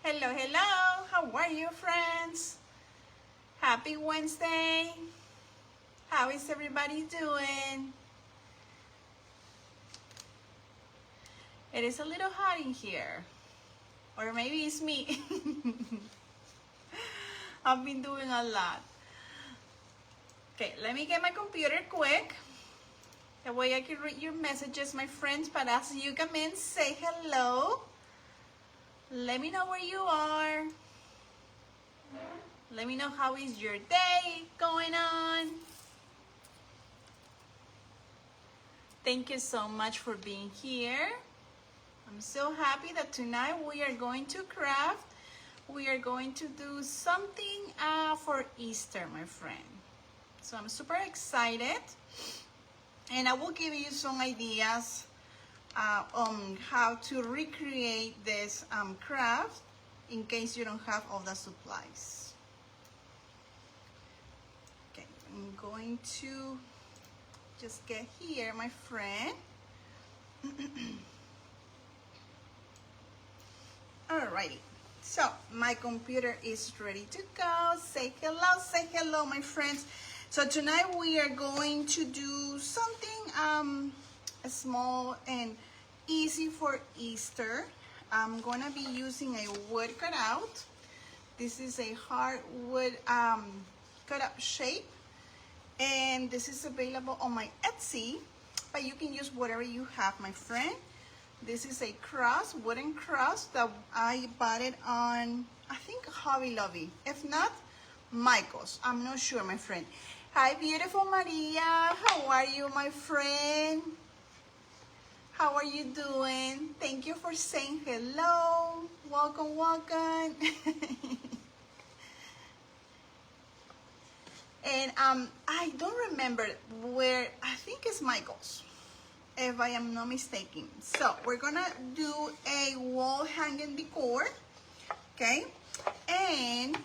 Hello, hello. How are you, friends? Happy Wednesday. How is everybody doing? It is a little hot in here. Or maybe it's me. I've been doing a lot. Okay, let me get my computer quick. That way I can read your messages, my friends. But as you come in, say hello. Let me know where you are. Let me know how is your day going on. Thank you so much for being here. I'm so happy that tonight we are going to craft. We are going to do something for Easter, my friend. So I'm super excited. And I will give you some ideas on how to recreate this craft in case you don't have all the supplies. Okay, I'm going to just get here, my friend. Alrighty, so my computer is ready to go. Say hello, my friends. So tonight we are going to do something small and easy for Easter. I'm gonna be using a wood cutout. This is a hardwood cutout shape, and this is available on my Etsy, but you can use whatever you have, my friend. This is a cross, wooden cross that I bought it on, I think, Hobby Lobby. If not, Michael's. I'm not sure, my friend. Hi, beautiful Maria. How are you, my friend? How are you doing? Thank you for saying hello. Welcome, welcome. And I don't remember where, I think it's Michael's, if I am not mistaken. So we're gonna do a wall hanging decor, okay? And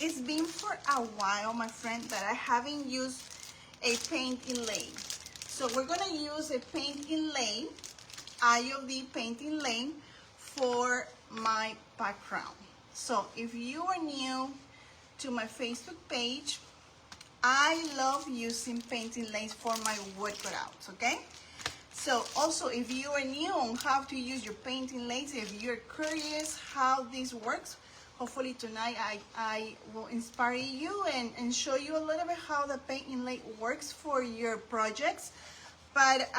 it's been for a while, my friend, that I haven't used a paint inlay. So we're gonna use a paint inlay, IOD paint inlay, for my background. So if you are new to my Facebook page, I love using paint inlays for my wood cutouts, okay? So also, if you are new on how to use your paint inlays, if you're curious how this works, hopefully tonight I will inspire you and show you a little bit how the paint inlay works for your projects. But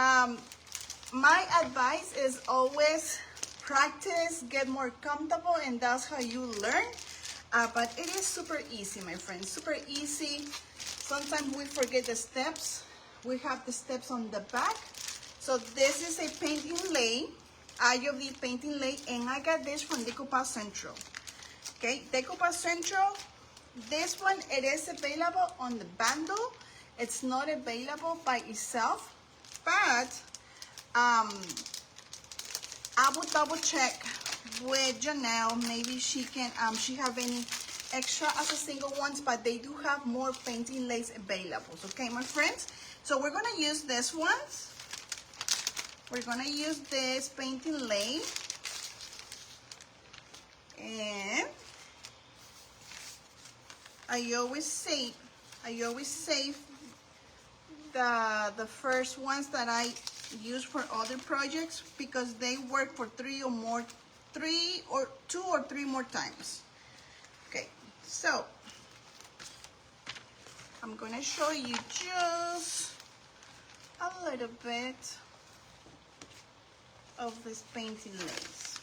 my advice is always practice, get more comfortable, and that's how you learn. But it is super easy, my friends, super easy. Sometimes we forget the steps. We have the steps on the back. So this is a paint inlay, IOD paint inlay, and I got this from Décor Central. Okay, Décor Central, this one, it is available on the bundle. It's not available by itself, but I will double check with Janelle. Maybe she can, she have any extra as a single ones, but they do have more paint inlays available. Okay, my friends? So we're gonna use this one. We're gonna use this paint inlay. And I always save the first ones that I use for other projects because they work for two or three more times. Okay, so I'm gonna show you just a little bit of this paint inlays.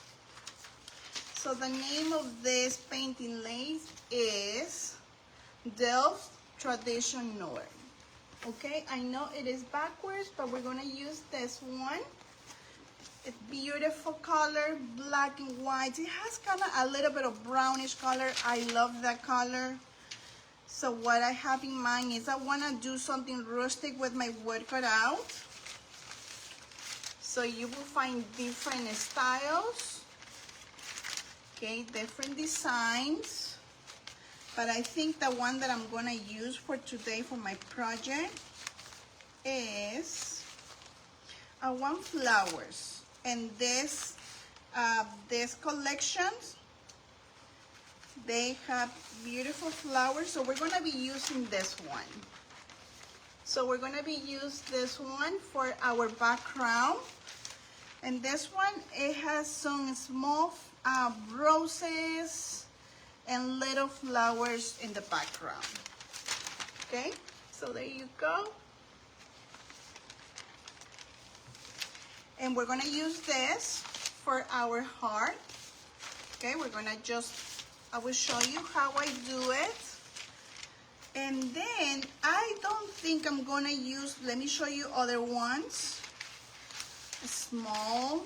So the name of this paint inlays is Delft Tradition Noir. Okay, I know it is backwards, but we're gonna use this one. It's beautiful color, black and white. It has kind of a little bit of brownish color. I love that color. So what I have in mind is I wanna do something rustic with my wood cutout. So you will find different styles, okay, different designs. But I think the one that I'm gonna use for today for my project is I want flowers. And this these collections. They have beautiful flowers, so we're gonna be using this one. So we're gonna be using this one for our background. And this one, it has some small roses and little flowers in the background. Okay, so there you go. And we're gonna use this for our heart. Okay, we're gonna I will show you how I do it. And then I don't think I'm gonna use, let me show you other ones. The small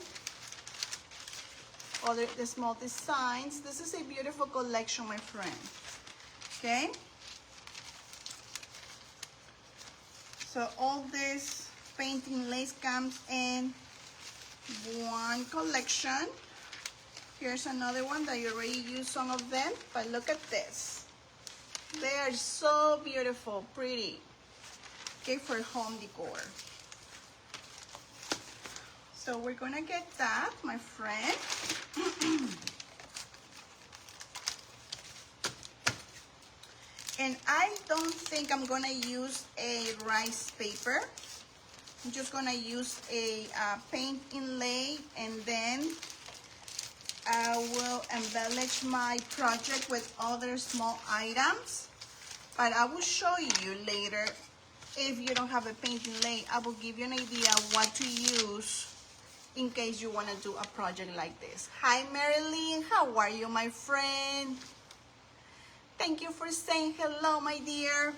designs. This is a beautiful collection, my friend. Okay. So all this painting lace comes in one collection. Here's another one that you already used some of them, but look at this. They are so beautiful, pretty. Okay, for home decor. So we're gonna get that, my friend. And I don't think I'm gonna use a rice paper. I'm just gonna use a paint inlay, and then I will embellish my project with other small items. But I will show you later. If you don't have a paint inlay, I will give you an idea what to use in case you want to do a project like this. Hi Marilyn, how are you, my friend? Thank you for saying hello, my dear.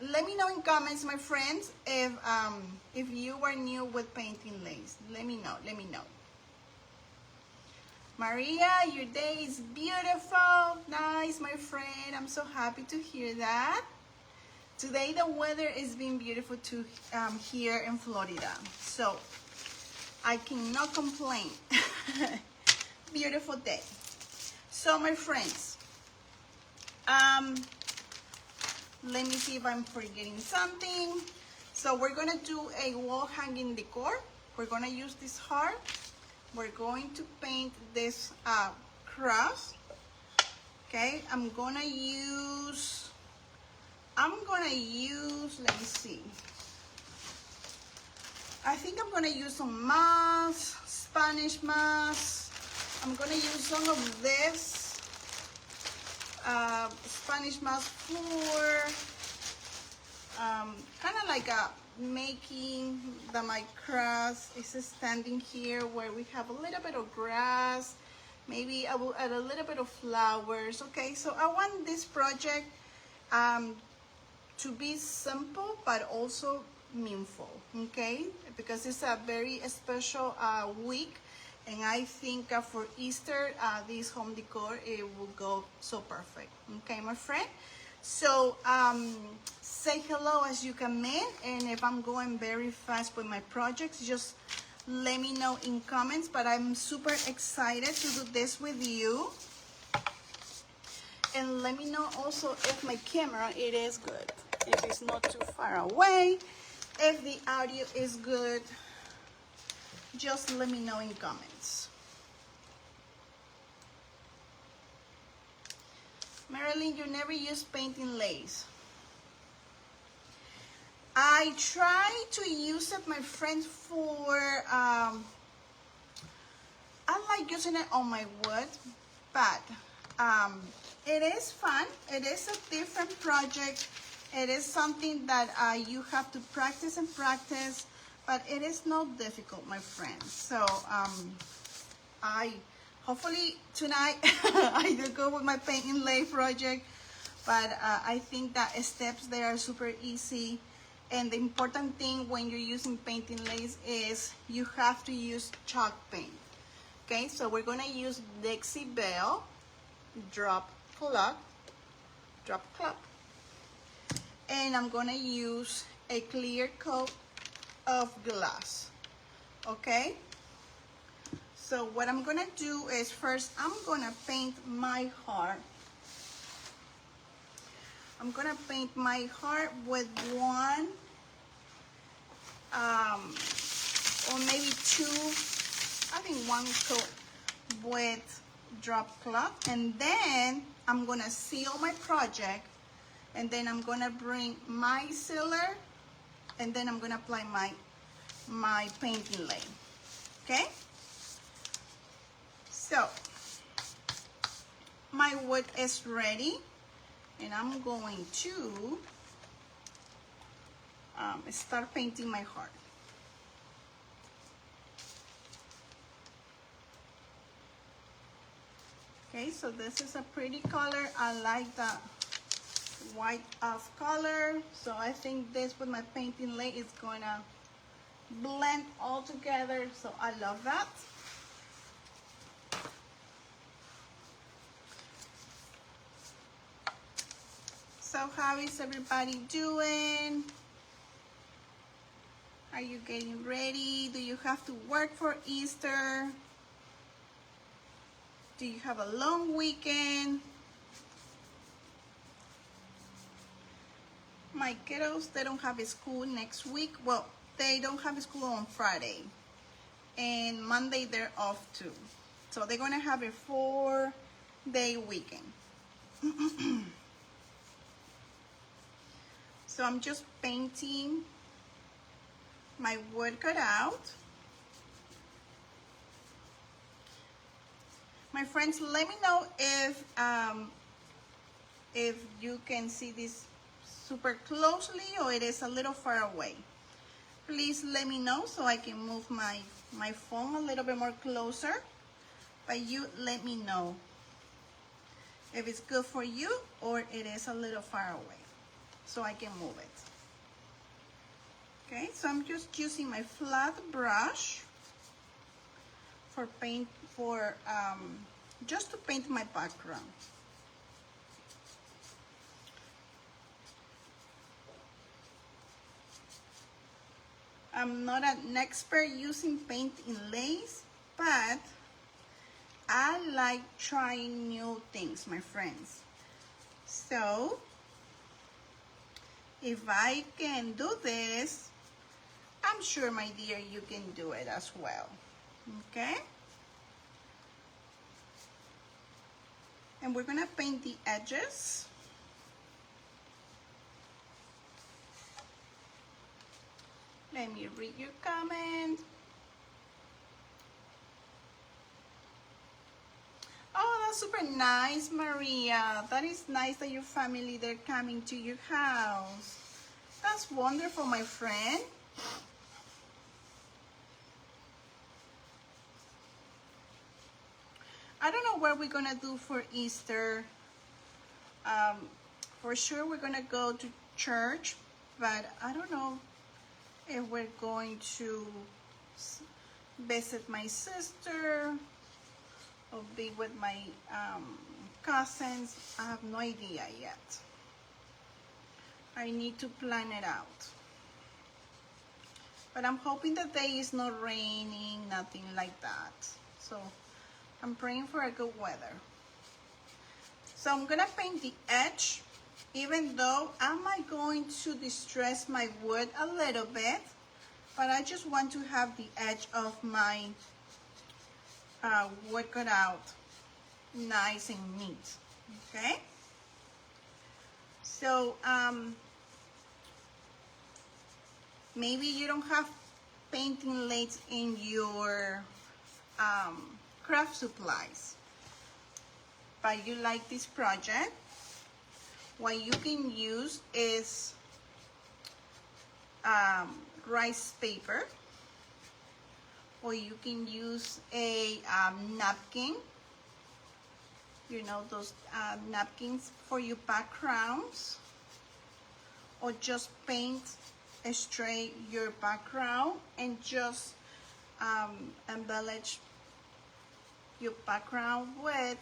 Let me know in comments, my friends, if you are new with painting lace. Let me know. Maria, your day is beautiful. Nice, my friend. I'm so happy to hear that. Today the weather is being beautiful too here in Florida, so I cannot complain. Beautiful day. So my friends, let me see if I'm forgetting something. So we're gonna do a wall hanging decor. We're gonna use this heart. We're going to paint this cross. Okay, I'm gonna use, let me see. I think I'm gonna use some moss, Spanish moss. I'm gonna use some of this Spanish moss floor. Kind of like making my cross is standing here where we have a little bit of grass. Maybe I will add a little bit of flowers. Okay, so I want this project to be simple but also meaningful, okay? Because it's a very special week, and I think for Easter, this home decor, it will go so perfect, okay, my friend? So say hello as you come in, and if I'm going very fast with my projects, just let me know in comments. But I'm super excited to do this with you. And let me know also if my camera, it is good. If it's not too far away, if the audio is good, just let me know in comments. Marilyn, you never use painting lace. I try to use it, my friends, for, I like using it on my wood, but it is fun. It is a different project. It is something that you have to practice and practice, but it is not difficult, my friends. So hopefully tonight I do go with my paint inlay project, but I think that steps there are super easy. And the important thing when you're using paint inlays is you have to use chalk paint. Okay, so we're gonna use Dixie Belle drop cloth, and I'm gonna use a clear coat of glass. Okay, so what I'm gonna do is first I'm gonna paint my heart. I'm gonna paint my heart with one or maybe two I think 1 coat with drop cloth, and then I'm gonna seal my project, and then I'm gonna bring my sealer, and then I'm gonna apply my paint inlay. Okay, so my wood is ready, and I'm going to start painting my heart. Okay, so this is a pretty color. I like the white off color, so I think this with my paint inlay is gonna blend all together, so I love that. So how is everybody doing? Are you getting ready? Do you have to work for Easter? Do you have a long weekend? My kiddos, they don't have a school next week. Well, they don't have a school on Friday. And Monday they're off too. So they're gonna have a 4-day weekend. So I'm just painting my wood cutout. My friends, let me know if you can see this super closely or it is a little far away. Please let me know so I can move my phone a little bit more closer. But you let me know if it's good for you or it is a little far away so I can move it. Okay, so I'm just using my flat brush for just to paint my background. I'm not an expert using paint inlays, but I like trying new things, my friends. So if I can do this, I'm sure, my dear, you can do it as well. Okay? And we're gonna paint the edges. Let me read your comment. Oh, that's super nice, Maria. That is nice that your family, they're coming to your house. That's wonderful, my friend. I don't know what we're gonna do for Easter. For sure we're gonna go to church, but I don't know if we're going to visit my sister or be with my cousins. I have no idea yet. I need to plan it out. But I'm hoping the day is not raining, nothing like that. So I'm praying for a good weather. So I'm gonna paint the edge, even though am I going to distress my wood a little bit, but I just want to have the edge of my wood cut out nice and neat. Okay, so maybe you don't have painting lates in your craft supplies, but you like this project. What you can use is rice paper, or you can use a napkin. You know, those napkins for your backgrounds, or just paint straight your background and just embellish your background with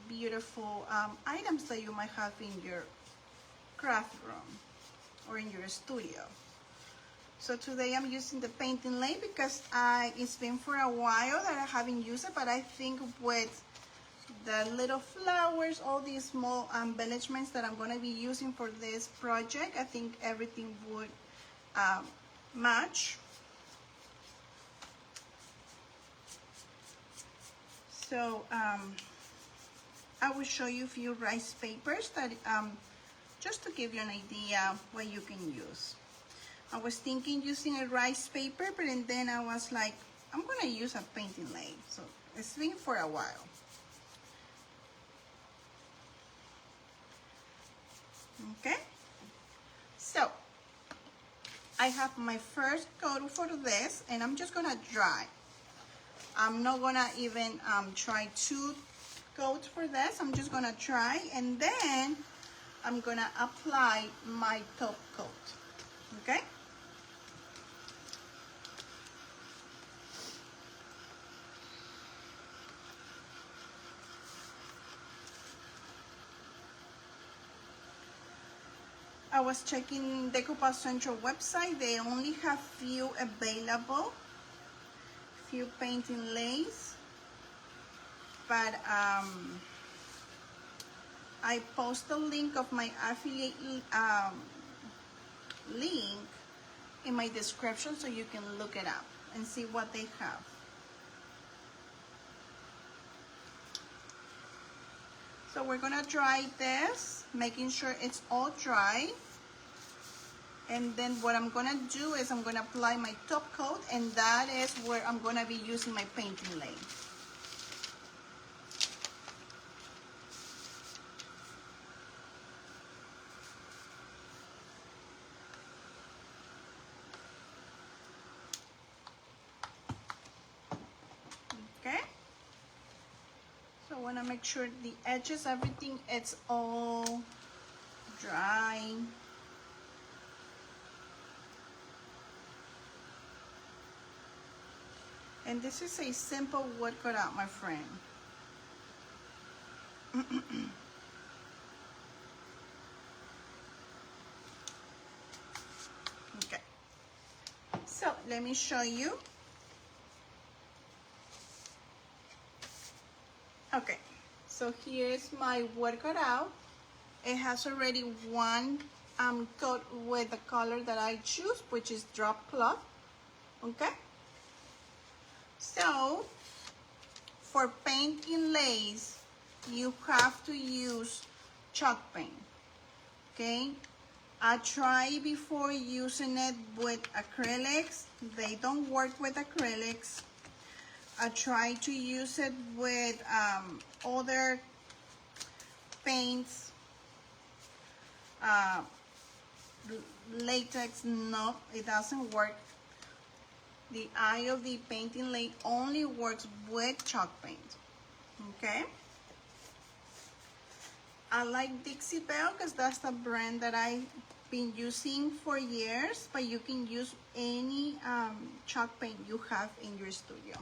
beautiful items that you might have in your craft room or in your studio. So today I'm using the paint inlay because it's been for a while that I haven't used it, but I think with the little flowers, all these small embellishments that I'm going to be using for this project, I think everything would match. So I will show you a few rice papers that just to give you an idea what you can use. I was thinking using a rice paper, but then I was like, I'm gonna use a paint inlay. So it's been for a while. Okay, so I have my first coat for this, and I'm just gonna dry. I'm not gonna even try 2 coats for this. I'm just gonna try, and then I'm gonna apply my top coat. Okay. I was checking Décor Central website. They only have few available, few paint inlays, but I post the link of my affiliate link in my description so you can look it up and see what they have. So we're gonna dry this, making sure it's all dry. And then what I'm gonna do is I'm gonna apply my top coat, and that is where I'm gonna be using my paint inlay. Okay? So I wanna make sure the edges, everything, it's all dry. And this is a simple wood cutout, my friend. Okay. So let me show you. Okay. So here's my wood cutout. It has already one coat with the color that I choose, which is drop cloth. Okay. So for paint inlays, you have to use chalk paint. Okay. I tried before using it with acrylics. They don't work with acrylics. I tried to use it with other paints. Latex, no, it doesn't work. The IOD paint inlay only works with chalk paint. Okay. I like Dixie Belle because that's the brand that I've been using for years, but you can use any chalk paint you have in your studio.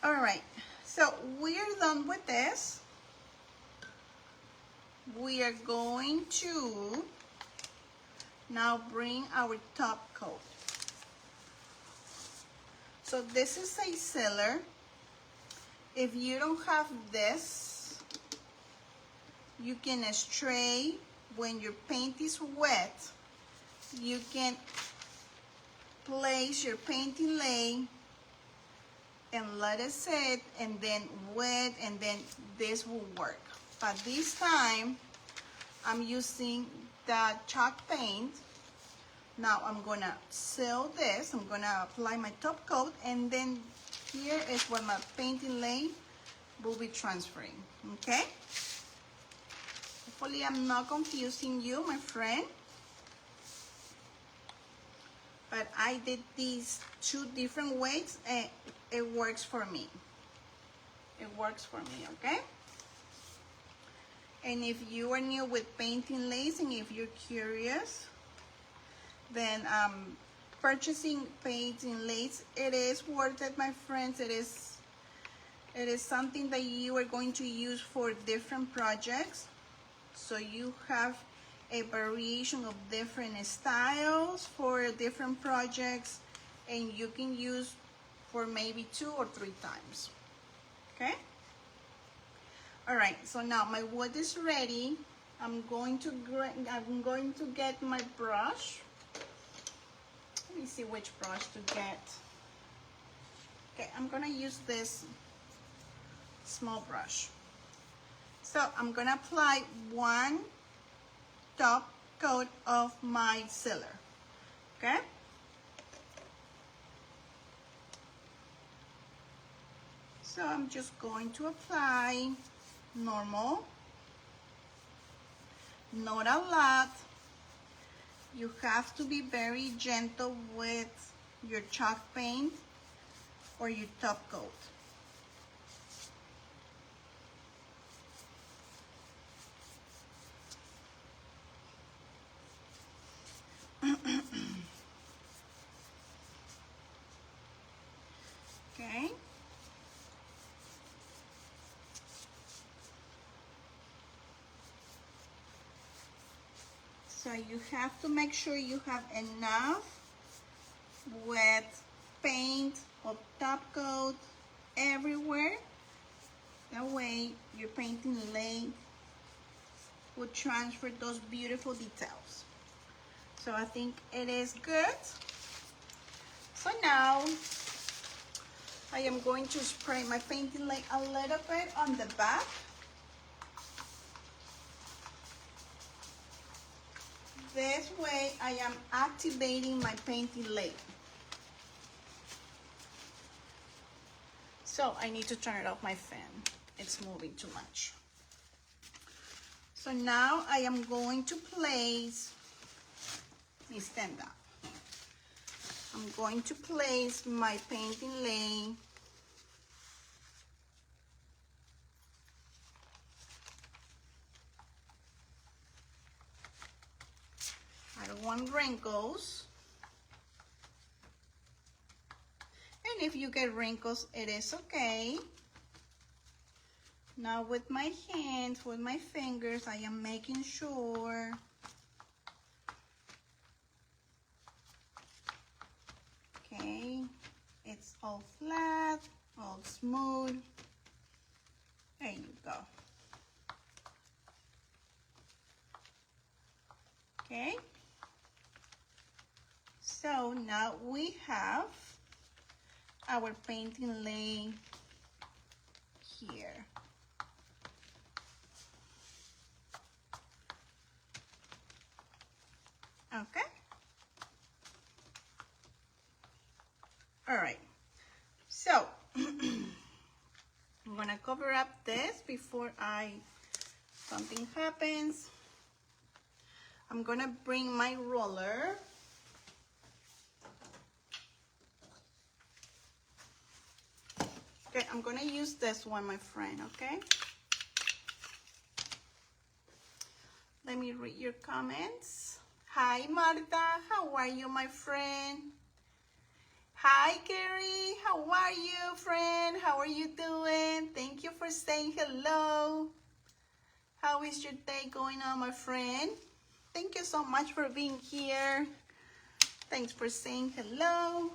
All right, so we're done with this. We are going to now bring our top coat. So this is a sealer. If you don't have this, you can spray when your paint is wet. You can place your paint inlay and let it sit, and then wet, and then this will work. But this time I'm using the chalk paint. Now I'm gonna seal this. I'm gonna apply my top coat, and then here is where my paint inlay will be transferring. Okay. Hopefully I'm not confusing you, my friend. But I did these 2 different ways, and it works for me. It works for me, okay? And if you are new with paint inlays, and if you're curious, then purchasing paint inlays, it is worth it, my friends. It is something that you are going to use for different projects. So you have a variation of different styles for different projects, and you can use for maybe 2 or 3 times. Okay. All right. So now my wood is ready. I'm going to get my brush. Let me see which brush to get. Okay, I'm gonna use this small brush. So I'm gonna apply one top coat of my sealer, okay? So I'm just going to apply normal, not a lot. You have to be very gentle with your chalk paint or your top coat. Okay. So you have to make sure you have enough wet paint or top coat everywhere. That way your painting lay will transfer those beautiful details. So I think it is good. So now I am going to spray my painting lay a little bit on the back. This way I am activating my painting lay. So I need to turn it off my fan. It's moving too much. So now I am going to place, let me stand up. I'm going to place my painting lay I don't want wrinkles. And if you get wrinkles, it is okay. Now with my hands, with my fingers, I am making sure okay, it's all flat, all smooth. There you go. Okay. So now we have our painting lay here. Okay. All right. So I'm gonna cover up this before something happens. I'm gonna bring my roller. Okay, I'm gonna use this one, my friend, okay? Let me read your comments. Hi, Marta, how are you, my friend? Hi, Carrie, how are you, friend? How are you doing? Thank you for saying hello. How is your day going on, my friend? Thank you so much for being here. Thanks for saying hello.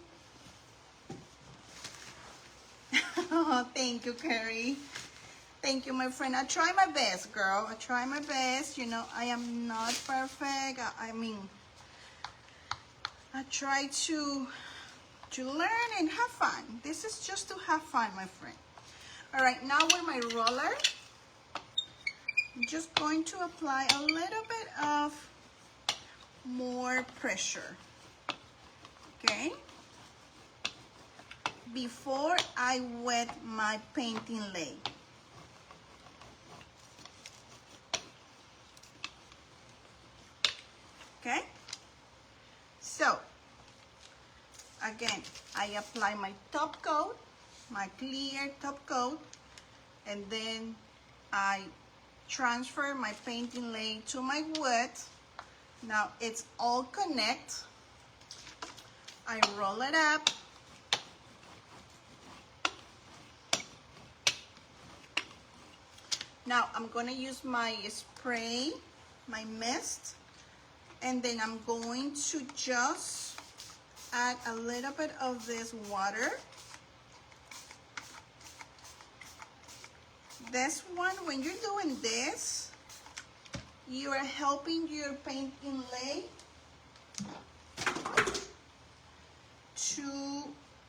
Oh, thank you, Carrie. Thank you, my friend. I try my best, girl. I try my best. You know, I am not perfect. I mean, I try to learn and have fun. This is just to have fun, my friend. All right, now with my roller, I'm just going to apply a little bit of more pressure, okay? Before I wet my painting lay. Okay? So, again, I apply my top coat, my clear top coat, and then I transfer my painting lay to my wood. Now it's all connect. I roll it up. Now I'm gonna use my spray, my mist, and then I'm going to just add a little bit of this water. This one, when you're doing this, you are helping your painting lay to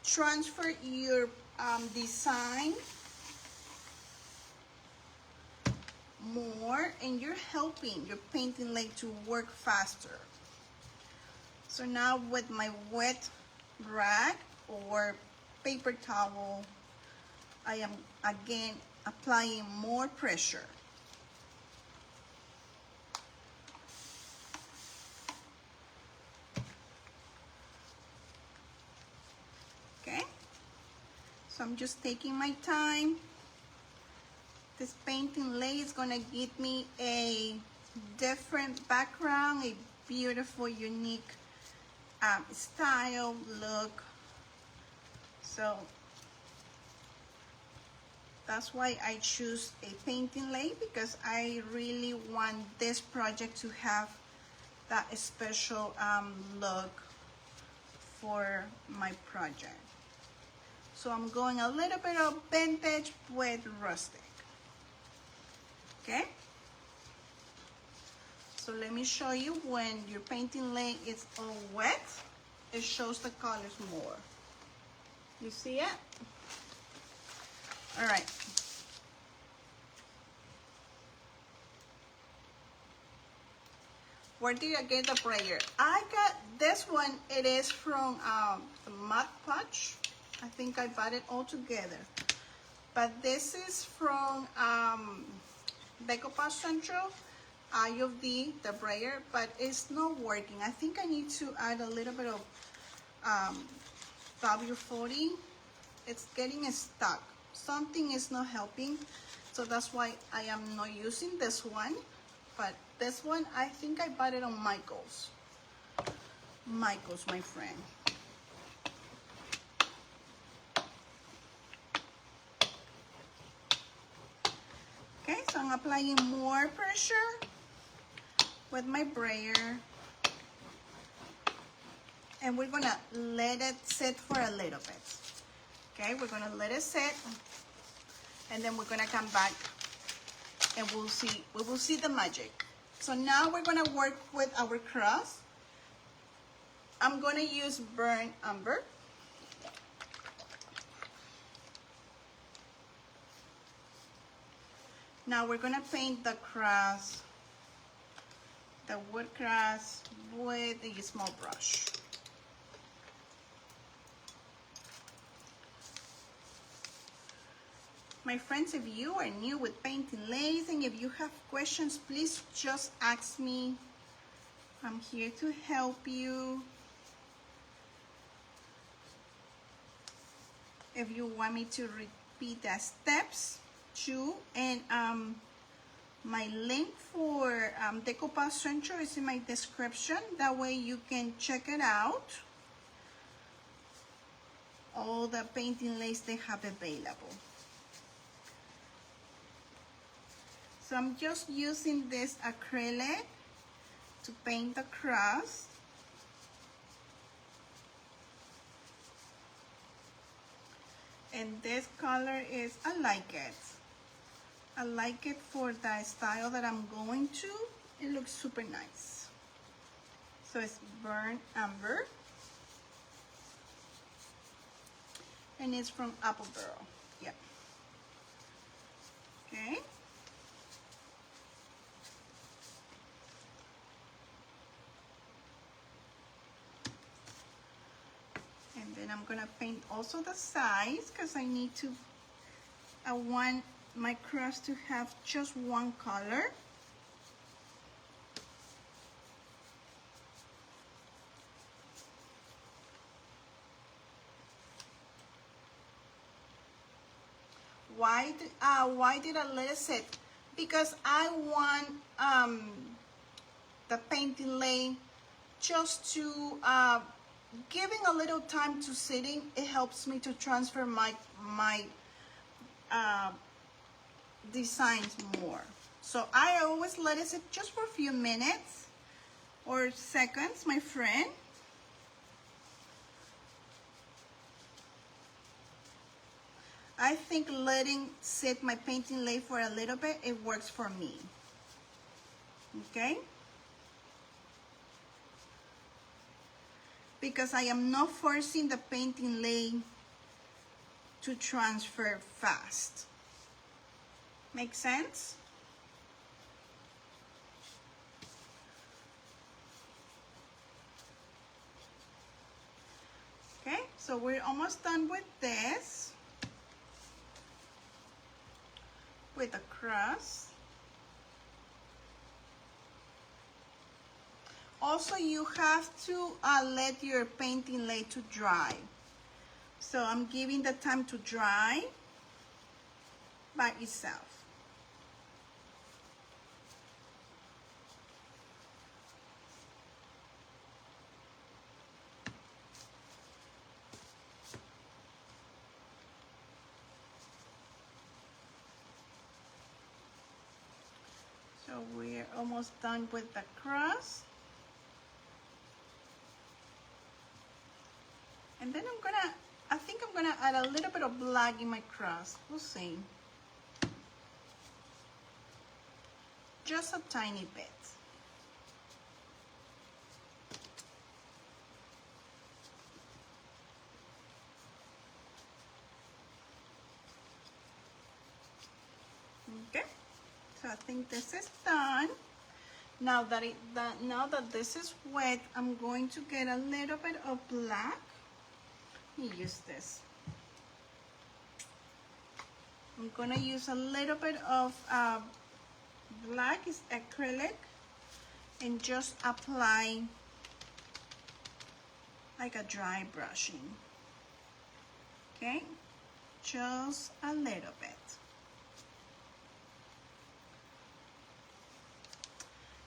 transfer your design more and you're helping your paint inlay to work faster. So now with my wet rag or paper towel, I am again applying more pressure. Okay, so I'm just taking my time. This paint inlay is gonna give me a different background, a beautiful, unique style, look. So that's why I choose a paint inlay, because I really want this project to have that special look for my project. So I'm going a little bit of vintage with rustic. Okay, so let me show you when your paint inlay is all wet, it shows the colors more. You see it? All right. Where did I get the brayer? I got this one. It is from the Mud Patch. I think I bought it all together. But this is from Décor Central, IOD, the brayer, but it's not working. I think I need to add a little bit of W40. It's getting stuck. Something is not helping, so that's why I am not using this one. But this one, I think I bought it on Michael's. Michael's, my friend. Okay, so I'm applying more pressure with my brayer. And we're gonna let it sit for a little bit. Okay, we're gonna let it sit, and then we're gonna come back and we will see the magic. So now we're gonna work with our cross. I'm gonna use burnt umber. Now we're gonna paint the cross, the wood cross, with a small brush. My friends, if you are new with paint inlays and if you have questions, please just ask me. I'm here to help you. If you want me to repeat the steps too, and my link for Décor Central is in my description. That way you can check it out. All the paint inlays they have available. So I'm just using this acrylic to paint the cross. And this color is, I like it. I like it for the style that I'm going to. It looks super nice. So it's burnt umber. And it's from Apple Barrel. Yeah. Okay. And then I'm gonna paint also the sides, because I need to, I want my cross to have just one color. Why did I let it sit? Because I want the paint inlay just to giving a little time to sitting. It helps me to transfer my designs more. So I always let it sit just for a few minutes or seconds, my friend. I think letting sit my paint inlay for a little bit, it works for me. Okay? Because I am not forcing the paint inlay to transfer fast. Make sense? So we're almost done with this, with the crust. Also, you have to let your paint inlay to dry. So I'm giving the time to dry by itself. So we're almost done with the crust. And then I think I'm gonna add a little bit of black in my crust. We'll see. Just a tiny bit. Okay, so I think this is done. Now that this is wet, I'm going to get a little bit of black. Let me use this. I'm gonna use a little bit of black, is acrylic, and just apply like a dry brushing. Okay, just a little bit.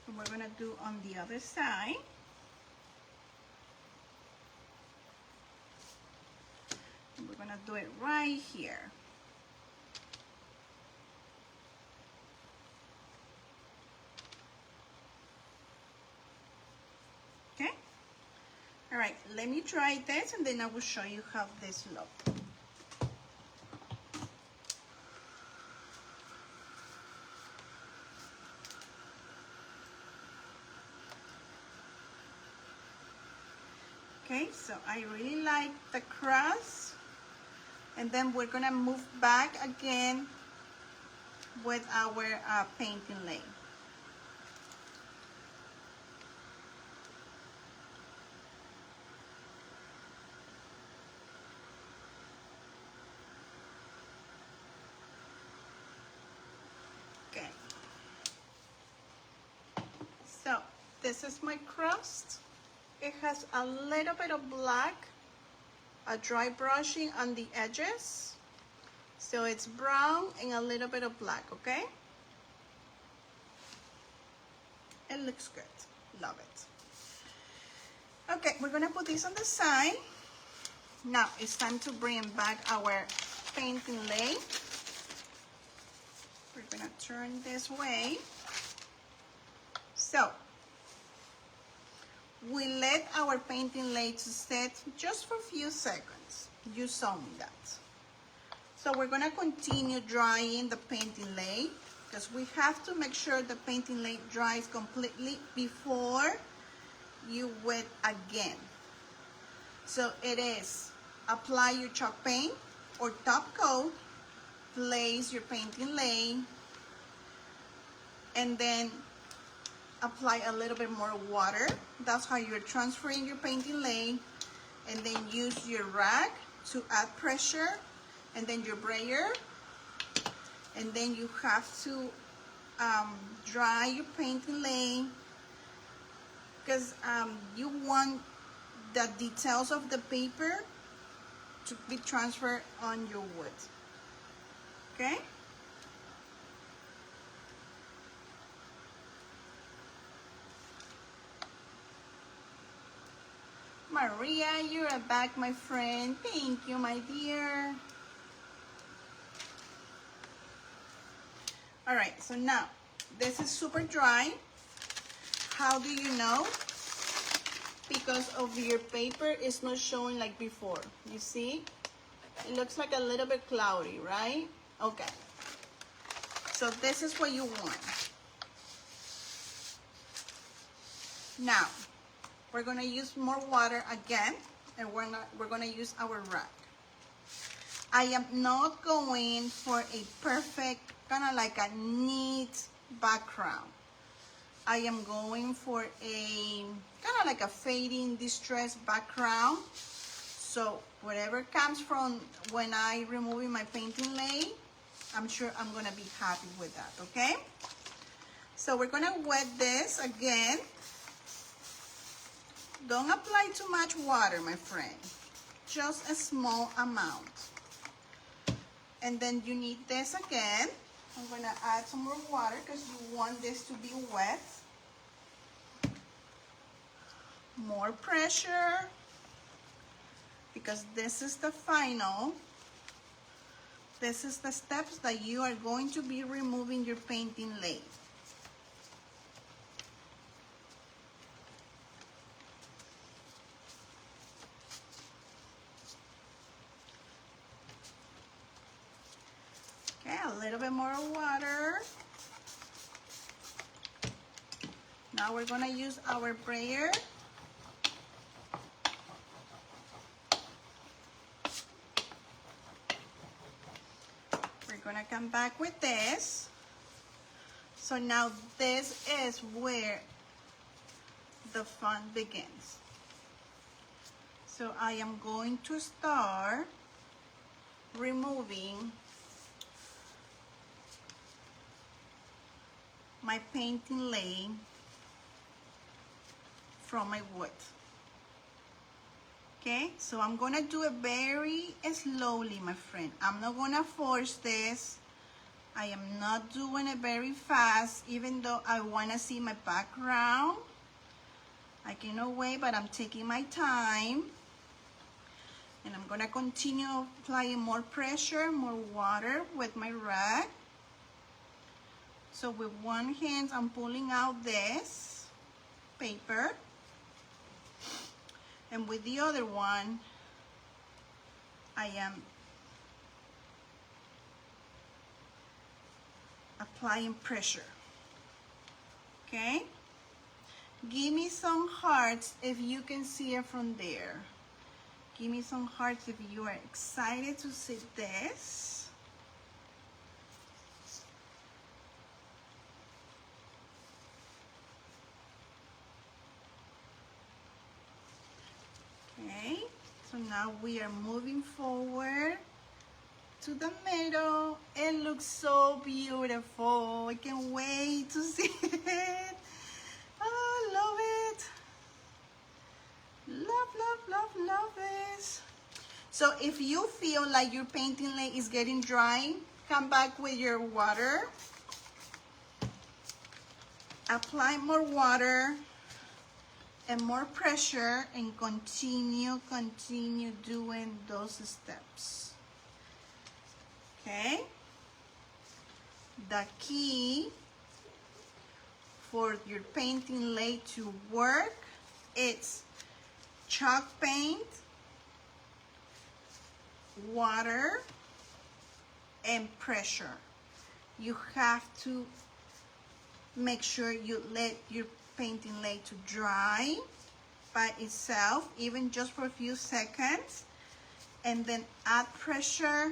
And we're gonna do on the other side. And we're gonna do it right here. Okay? All right, let me try this and then I will show you how this looks. Okay, so I really like the crust, and then we're gonna move back again with our paint inlay. Okay, so this is my crust. It has a little bit of black, a dry brushing on the edges. So it's brown and a little bit of black, okay? It looks good, love it. Okay, we're gonna put this on the side. Now it's time to bring back our paint inlay. We're gonna turn this way. So, we let our paint inlay to set just for a few seconds. You saw me that. So we're gonna continue drying the paint inlay because we have to make sure the paint inlay dries completely before you wet again. So it is apply your chalk paint or top coat, place your paint inlay, and then apply a little bit more water. That's how you're transferring your paint inlay, and then use your rag to add pressure, and then your brayer, and then you have to dry your paint inlay because you want the details of the paper to be transferred on your wood. Okay? Maria, you're back, my friend. Thank you, my dear. All right, so now this is super dry. How do you know? Because of your paper is not showing like before. You see? It looks like a little bit cloudy, right? Okay. So this is what you want. Now, we're gonna use more water again, and we're gonna use our rag. I am not going for a perfect, kind of like a neat background. I am going for a kind of like a fading distressed background. So whatever comes from when I removing my paint inlay, I'm sure I'm gonna be happy with that, okay? So we're gonna wet this again. Don't apply too much water, my friend. Just a small amount. And then you need this again. I'm gonna add some more water because you want this to be wet. More pressure, because this is the final. This is the steps that you are going to be removing your paint inlay. Okay, a little bit more water. Now we're gonna use our brayer. We're gonna come back with this. So now this is where the fun begins. So I am going to start removing my paint inlay from my wood. Okay, so I'm gonna do it very slowly, my friend. I'm not gonna force this. I am not doing it very fast, even though I wanna see my background. I cannot wait, but I'm taking my time. And I'm gonna continue applying more pressure, more water with my rag. So with one hand, I'm pulling out this paper. And with the other one, I am applying pressure. Okay? Give me some hearts if you can see it from there. Give me some hearts if you are excited to see this. Okay, so now we are moving forward to the middle. It looks so beautiful. I can't wait to see it. Oh, love it. Love, love, love, love this. So if you feel like your paint inlay is getting dry, come back with your water. Apply more water and more pressure and continue doing those steps. Okay? The key for your paint inlay to work, it's chalk paint, water, and pressure. You have to make sure you let your paint inlay to dry by itself, even just for a few seconds, and then add pressure,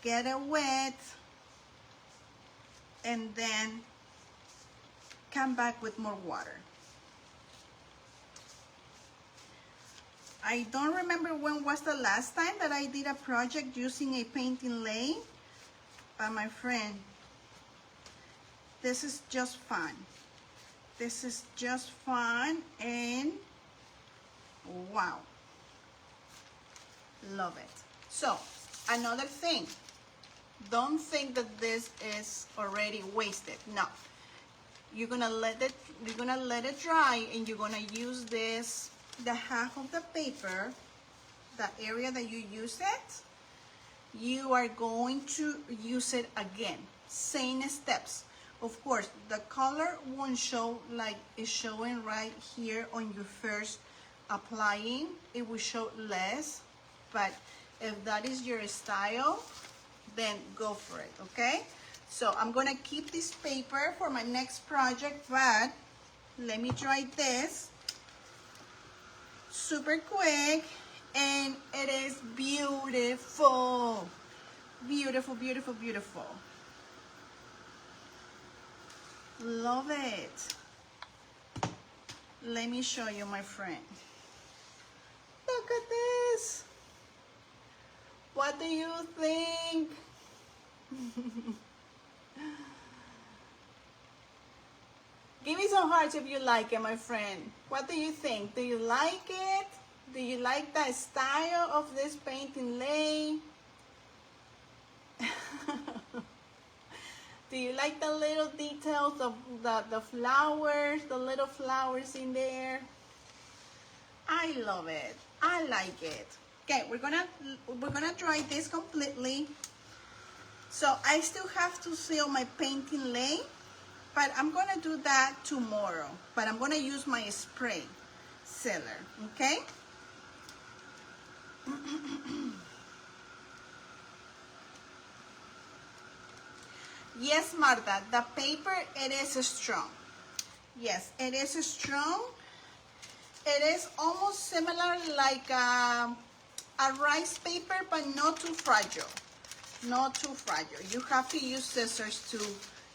get it wet, and then come back with more water. I don't remember when was the last time that I did a project using a paint inlay, but my friend, this is just fun. This is just fun and wow. Love it. So, another thing, don't think that this is already wasted. No. You're gonna let it dry, and you're gonna use this, the half of the paper, the area that you use it, you are going to use it again. Same steps. Of course, the color won't show like it's showing right here on your first applying. It will show less, but if that is your style, then go for it, okay? So I'm gonna keep this paper for my next project, but let me try this super quick, and it is beautiful. Beautiful, beautiful, beautiful. Love it. Let me show you, my friend. Look at this. What do you think? Give me some hearts if you like it, my friend. What do you think? Do you like it? Do you like the style of this paint inlay? Do you like the little details of the flowers, the little flowers in there? I love it. I like it. Okay, we're gonna dry this completely. So I still have to seal my paint inlay, but I'm gonna do that tomorrow. But I'm gonna use my spray sealer, okay? Yes, Marta, the paper, it is strong. Yes, it is strong. It is almost similar like a rice paper, but not too fragile. Not too fragile. You have to use scissors to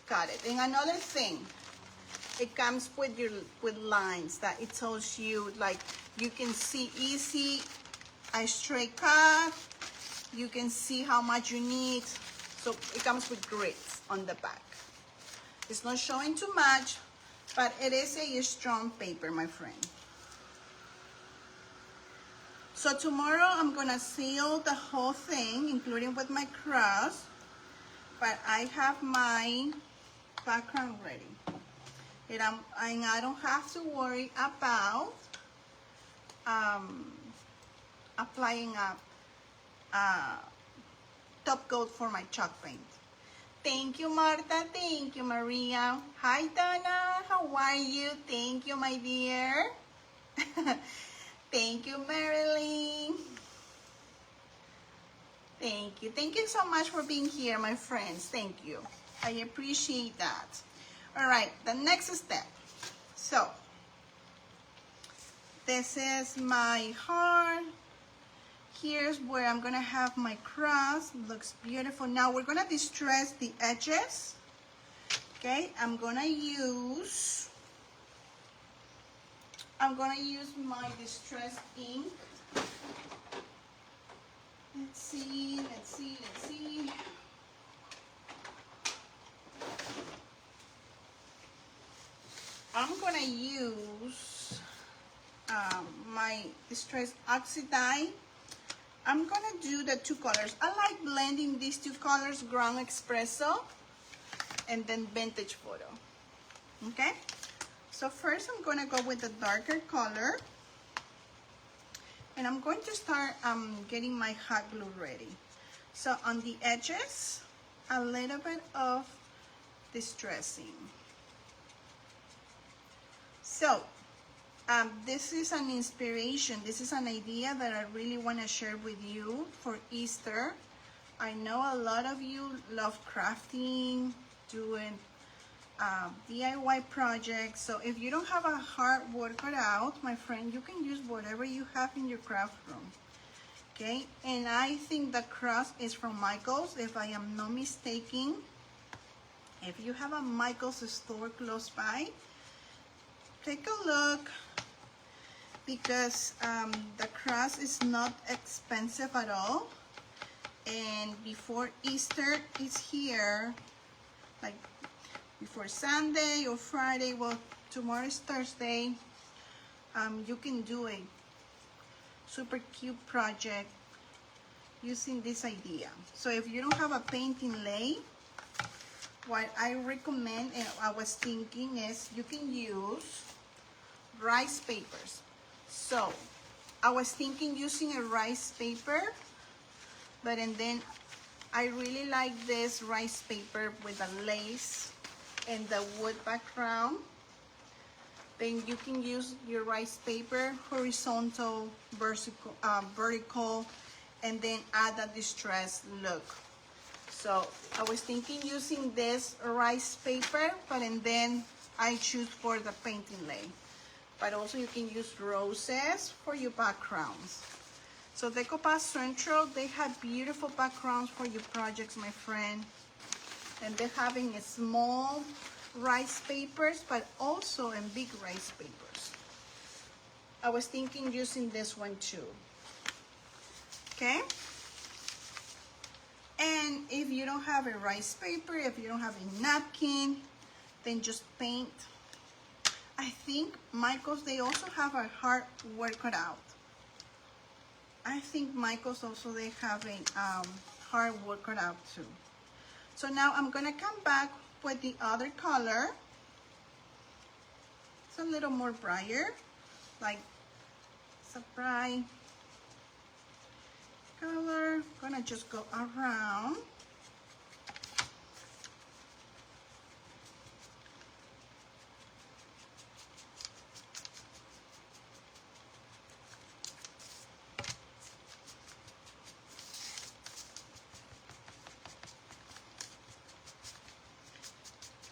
cut it. And another thing, it comes with lines that it tells you, like, you can see easy a straight cut. You can see how much you need. So it comes with grids on the back. It's not showing too much, but it is a strong paper, my friend. So tomorrow I'm gonna seal the whole thing, including with my cross, but I have my background ready. And I don't have to worry about applying a top coat for my chalk paint. Thank you, Marta. Thank you, Maria. Hi, Dana. How are you? Thank you, my dear. Thank you, Marilyn. Thank you. Thank you so much for being here, my friends. Thank you. I appreciate that. All right, the next step. So, this is my heart. Here's where I'm gonna have my cross. Looks beautiful. Now we're gonna distress the edges. Okay, I'm gonna use my distress ink. Let's see. I'm gonna use my distress oxide. I'm gonna do the two colors. I like blending these two colors, Ground Espresso and then Vintage Photo. Okay? So first I'm gonna go with the darker color. And I'm going to start getting my hot glue ready. So on the edges, a little bit of distressing. So this is an inspiration. This is an idea that I really want to share with you for Easter. I know a lot of you love crafting, doing DIY projects. So if you don't have a hard workout out, my friend, you can use whatever you have in your craft room. Okay, and I think the cross is from Michael's, if I am not mistaken. If you have a Michael's store close by, take a look, because the cross is not expensive at all. And before Easter is here, like before Sunday or Friday, well, tomorrow is Thursday, you can do a super cute project using this idea. So if you don't have a paint inlay, what I recommend, and I was thinking, is you can use rice papers. So I was thinking using a rice paper, but and then I really like this rice paper with a lace and the wood background. Then you can use your rice paper, horizontal, vertical, and then add a distressed look. So I was thinking using this rice paper, but and then I choose for the paint inlay. But also you can use roses for your backgrounds. So Décor Central, they have beautiful backgrounds for your projects, my friend. And they're having a small rice papers, but also in big rice papers. I was thinking using this one too. Okay? If you don't have a rice paper, if you don't have a napkin, then just paint. I think Michael's, they also have a hard work cut out. I think Michael's also, they have a hard work cut out too. So now I'm gonna come back with the other color. It's a little more brighter, like it's a bright color. Gonna just go around.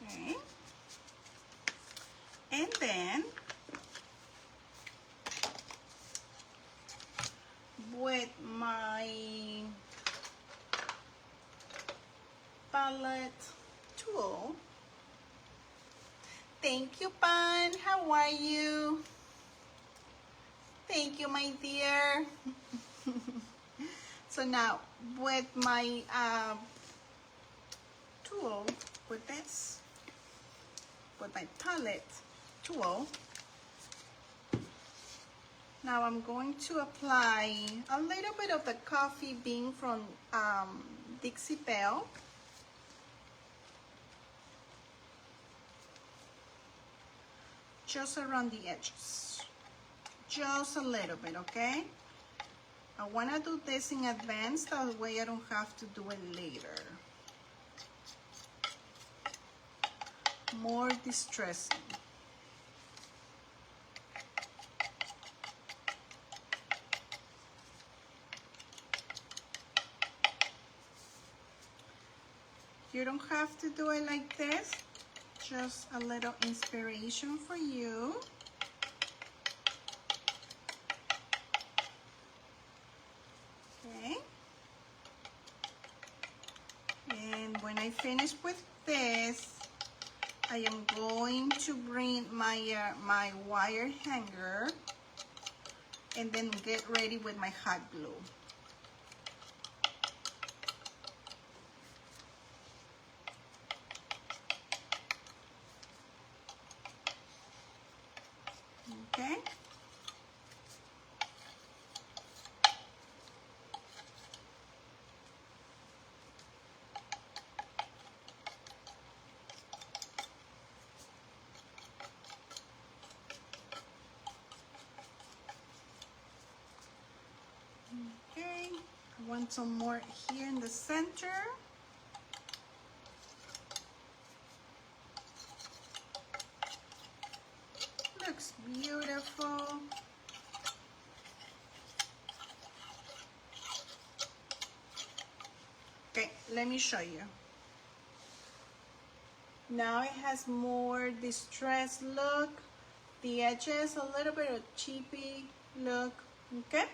Okay. And then with my palette tool. Thank you, Pan. How are you? Thank you, my dear. So now with my tool, with my palette tool, now I'm going to apply a little bit of the coffee bean from Dixie Belle. Just around the edges. Just a little bit, okay? I want to do this in advance, that way I don't have to do it later. More distressing. You don't have to do it like this. Just a little inspiration for you. Okay. And when I finish with this, I am going to bring my my wire hanger and then get ready with my hot glue. Okay. Okay, I want some more here in the center. Looks beautiful. Okay, let me show you. Now it has more distressed look. The edges a little bit of cheapy look, okay?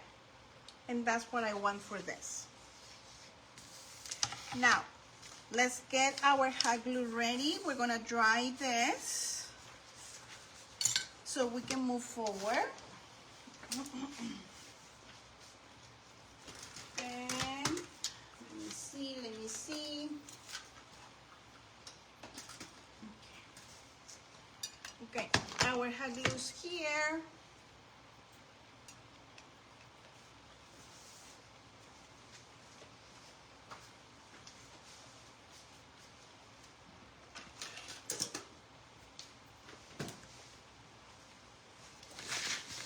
And that's what I want for this. Now, let's get our hot glue ready. We're gonna dry this so we can move forward. And let me see. Okay, our hot glue's here.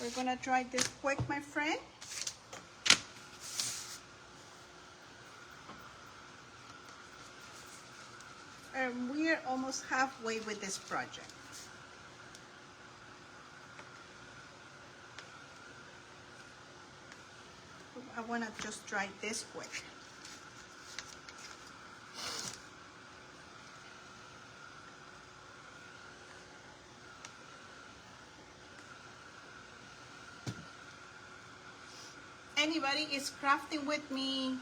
We're gonna try this quick, my friend. And we're almost halfway with this project. I wanna just try this quick. Anybody is crafting with me?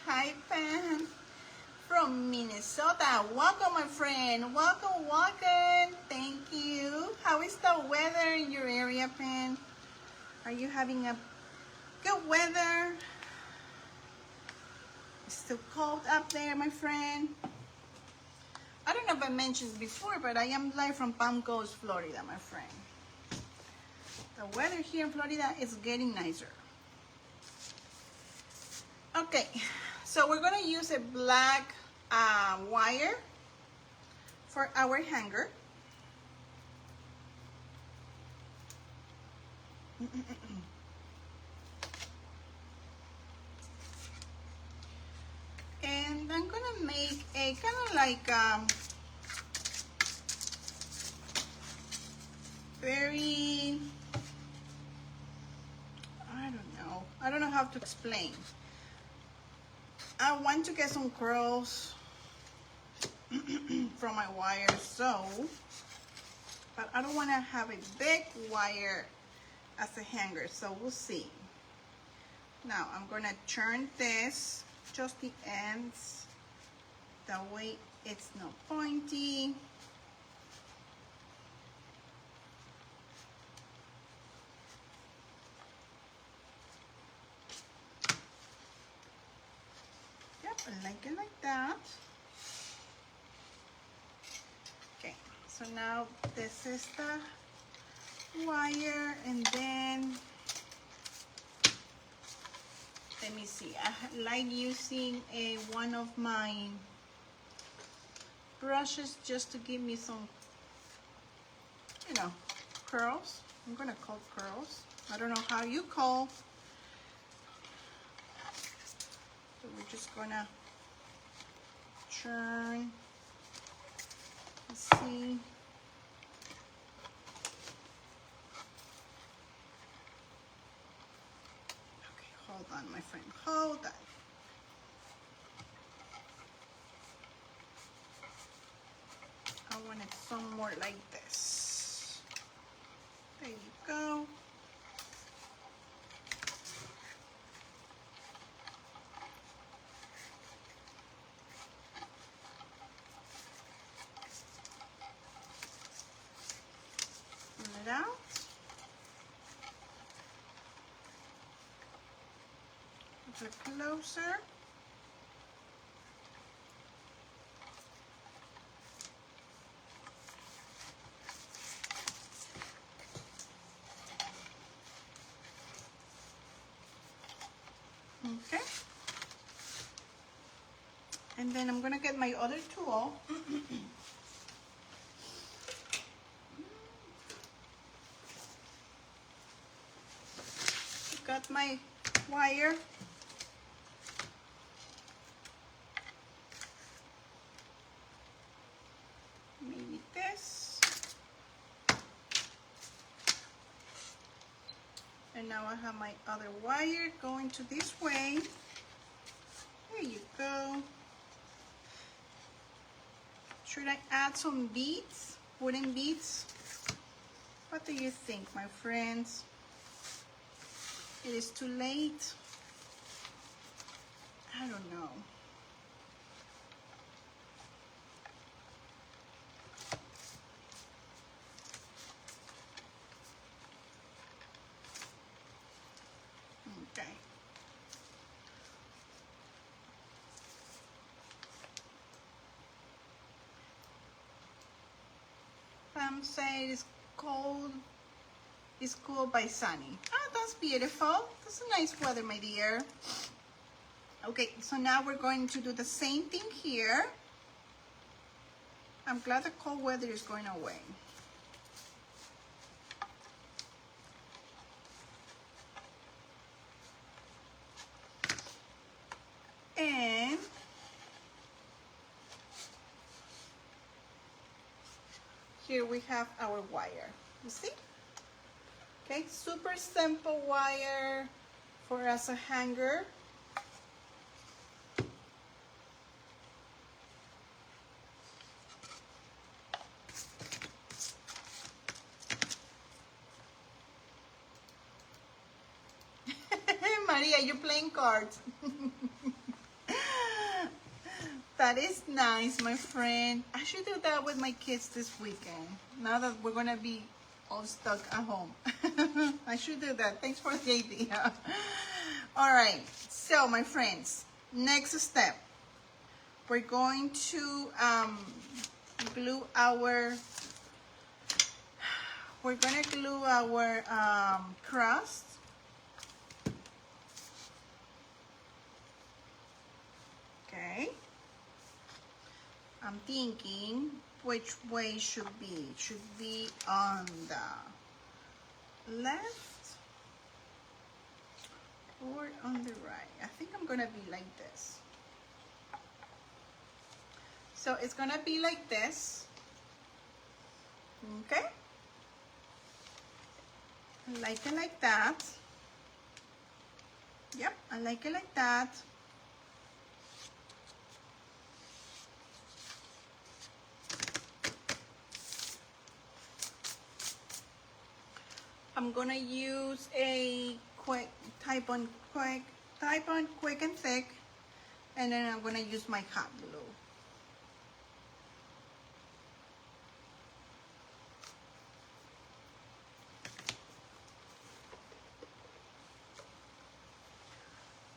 Hi, Pam. From Minnesota. Welcome, my friend. Welcome, welcome. Thank you. How is the weather in your area, Pam? Are you having a good weather? still cold up there, my friend. I don't know if I mentioned before, but I am live from Palm Coast, Florida, my friend. The weather here in Florida is getting nicer. Okay, so we're gonna use a black wire for our hanger. And I'm gonna make a kind of like very, I don't know how to explain. I want to get some curls from my wire, so, but I don't want to have a big wire as a hanger, so we'll see. Now I'm gonna turn this, just the ends, that way it's not pointy. Yep, I like it like that. Okay, so now this is the wire, and then let me see, I like using one of my brushes just to give me some, you know, curls. I'm gonna call curls. I don't know how you call. So we're just gonna turn, let's see. Hold on, my friend, hold on. I want it some more like this. There you go. Pull it out. A bit closer. Okay. And then I'm gonna get my other tool. Got my wire. Maybe this. And now I have my other wire going to this way. There you go. Should I add some beads, wooden beads? What do you think, my friends? It is too late. I don't know. Okay. Pam said it's cold. It's cool by sunny. Ah, that's beautiful. That's a nice weather, my dear. Okay, so now we're going to do the same thing here. I'm glad the cold weather is going away. And here we have our wire. You see? Okay, super simple wire for as a hanger. Maria, you're playing cards. That is nice, my friend. I should do that with my kids this weekend, now that we're gonna be all stuck at home. I should do that. Thanks for the idea. All right, so my friends, Next step, we're going to glue our crust. Okay. I'm thinking which way should be. Should be on the left or on the right. I think I'm gonna be like this. So it's gonna be like this. Okay. I like it like that. Yep, I like it like that. I'm gonna use a type on quick and thick, and then I'm gonna use my hot glue.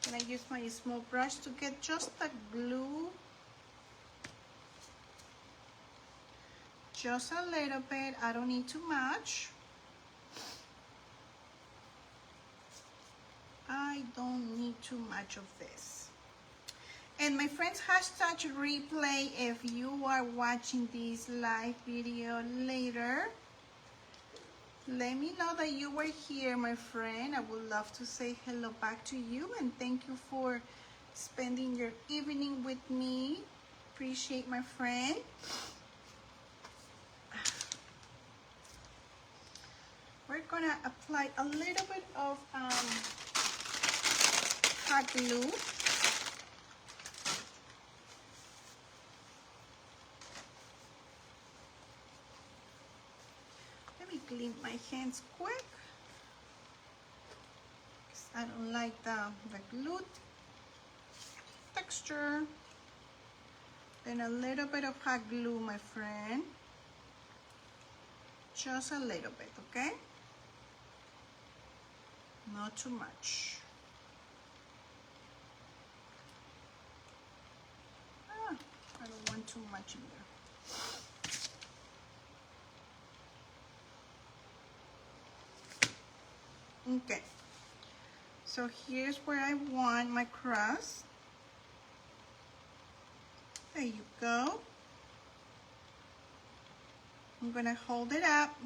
And I use my small brush to get just the glue, just a little bit. I don't need too much. I don't need too much of this. And my friends, hashtag replay if you are watching this live video later. Let me know that you were here, my friend. I would love to say hello back to you, and thank you for spending your evening with me. Appreciate, my friend. We're gonna apply a little bit of hot glue. Let me clean my hands quick, because I don't like the glue texture. Then a little bit of hot glue, my friend. Just a little bit, okay? Not too much. I don't want too much in there. Okay. So here's where I want my crust. There you go. I'm gonna hold it up.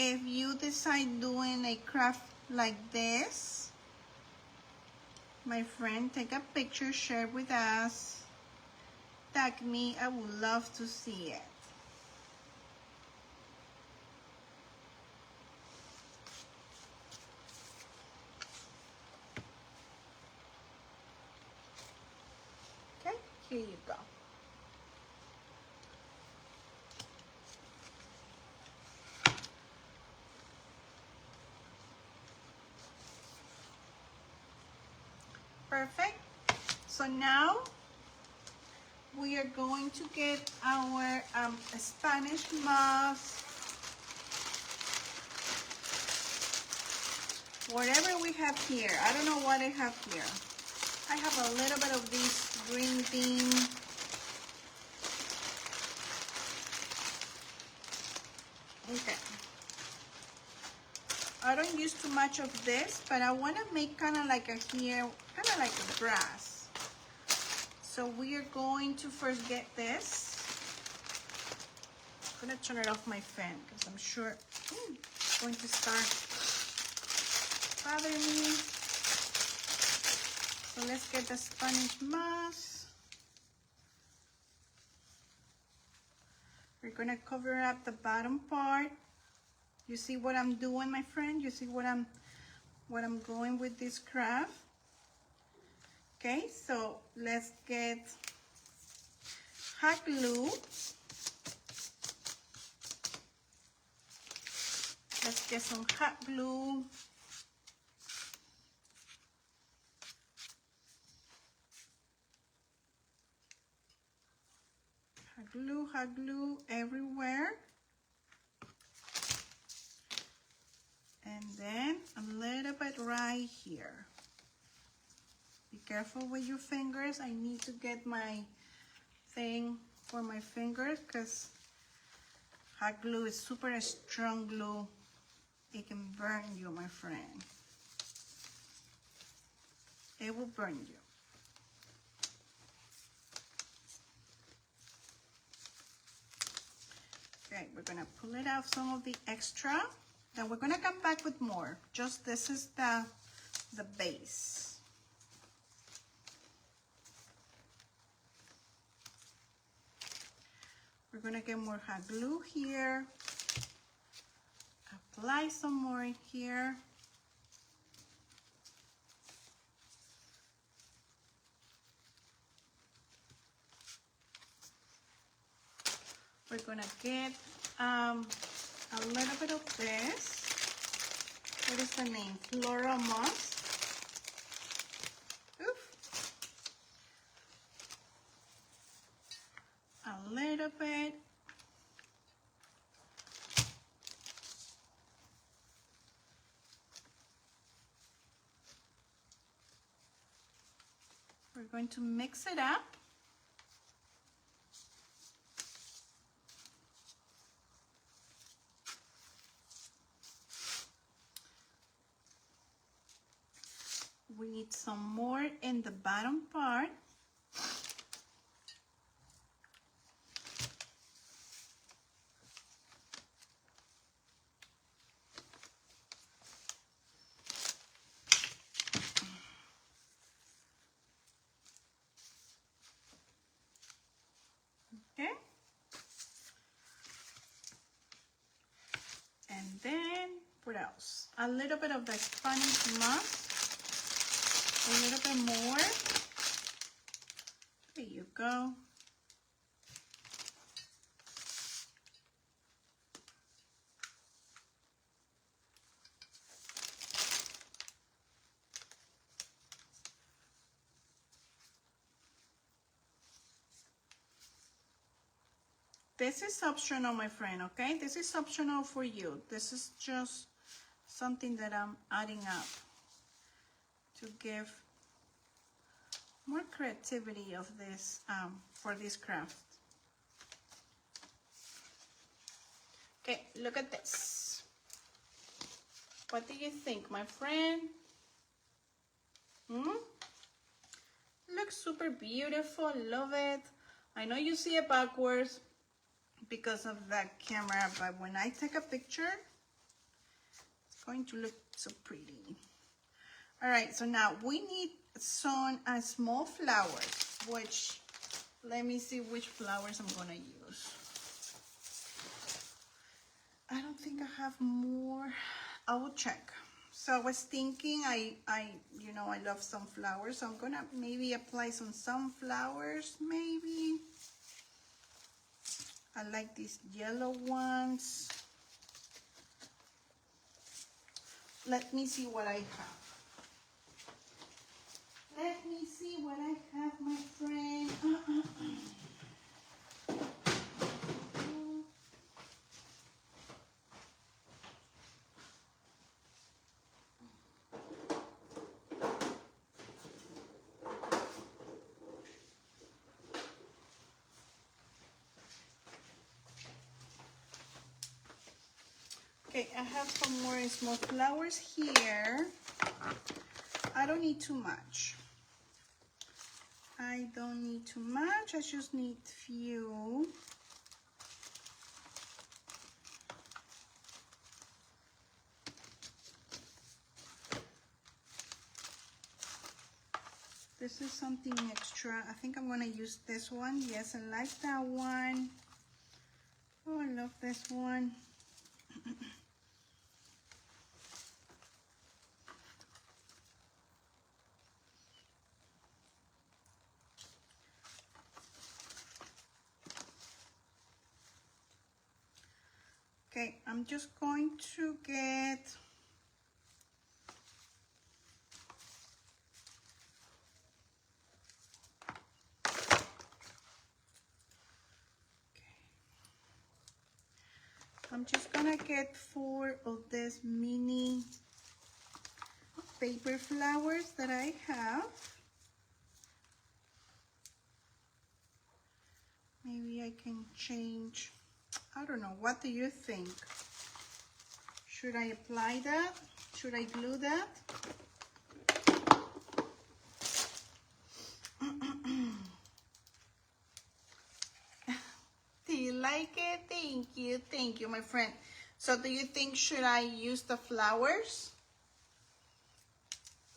If you decide doing a craft like this, my friend, take a picture, share with us, tag me. I would love to see it. Okay, here you go. Perfect. So now we are going to get our Spanish moss, whatever we have here. I don't know what I have here. I have a little bit of this green bean. Okay. I don't use too much of this, but I want to make kind of like a here, kind of like a grass. So we are going to first get this. I'm going to turn it off my fan because I'm sure it's going to start bothering me. So let's get the Spanish moss. We're going to cover up the bottom part. You see what I'm doing, my friend? You see what I'm going with this craft? Okay, so let's get hot glue. Let's get some hot glue. Hot glue everywhere. careful with your fingers. I need to get my thing for my fingers because hot glue is super strong glue. It can burn you, my friend. It will burn you. Okay, we're gonna pull it out some of the extra. Then we're gonna come back with more. Just this is the base. We're gonna get more hot glue here. Apply some more in here. We're gonna get a little bit of this. What is the name? Floral moss. Oof. A little bit. We're going to mix it up. We need some more in the bottom part. Okay. And then what else? A little bit of the Spanish moss. A little bit more. There you go. This is optional, my friend, okay? This is optional for you. This is just something that I'm adding up to give more creativity of this for this craft. Okay, look at this. What do you think, my friend? Looks super beautiful. Love it. I know you see it backwards because of that camera, but when I take a picture, it's going to look so pretty. All right, so now we need some small flowers, which, let me see which flowers I'm gonna use. I don't think I have more. I will check. So I was thinking, I love sunflowers, so I'm gonna maybe apply some sunflowers, maybe. I like these yellow ones. Let me see what I have. Let me see what I have, my friend. Okay, I have some more small flowers here. I don't need too much. I don't need too much. I just need few. This is something extra. I think I'm gonna use this one. Yes, I like that one. Oh, I love this one. Okay, I'm just going to get I'm just gonna get 4 of these mini paper flowers that I have. Maybe I can change. I don't know. What do you think? Should I apply that? Should I glue that? Do you like it? Thank you, my friend. So do you think, should I use the flowers?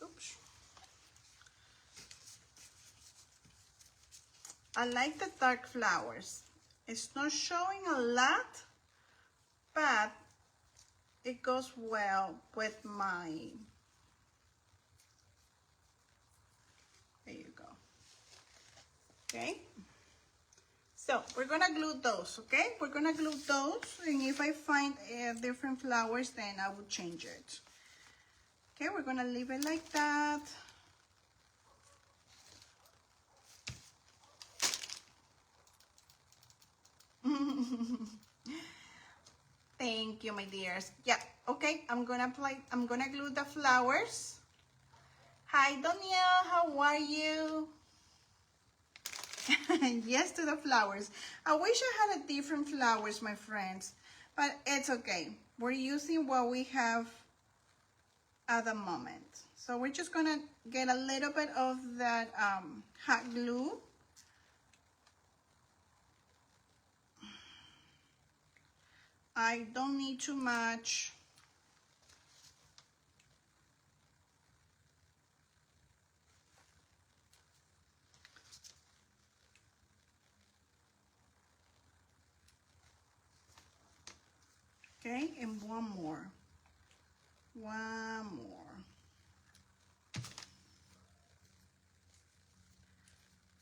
Oops. I like the dark flowers. It's not showing a lot, but it goes well with my, there you go. Okay. So we're gonna glue those, okay? We're gonna glue those, and if I find different flowers, then I will change it. Okay, we're gonna leave it like that. Thank you, my dears. Yeah, okay, I'm gonna glue the flowers. Hi, Danielle, how are you? Yes to the flowers. I wish I had a different flowers, my friends, but it's okay. We're using what we have at the moment. So we're just gonna get a little bit of that hot glue. I don't need too much. Okay, and one more. One more.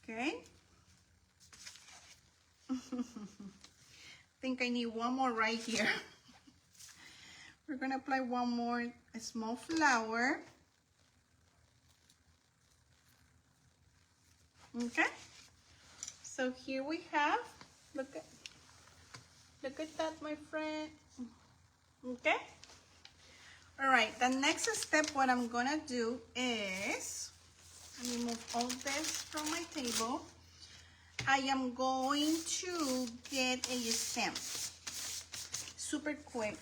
Okay. Think I need one more right here. We're gonna apply one more, a small flower. Okay. So here we have, look at that, my friend. Okay. All right, the next step, what I'm gonna do is, let me move all this from my table. I am going to get a stamp, super quick,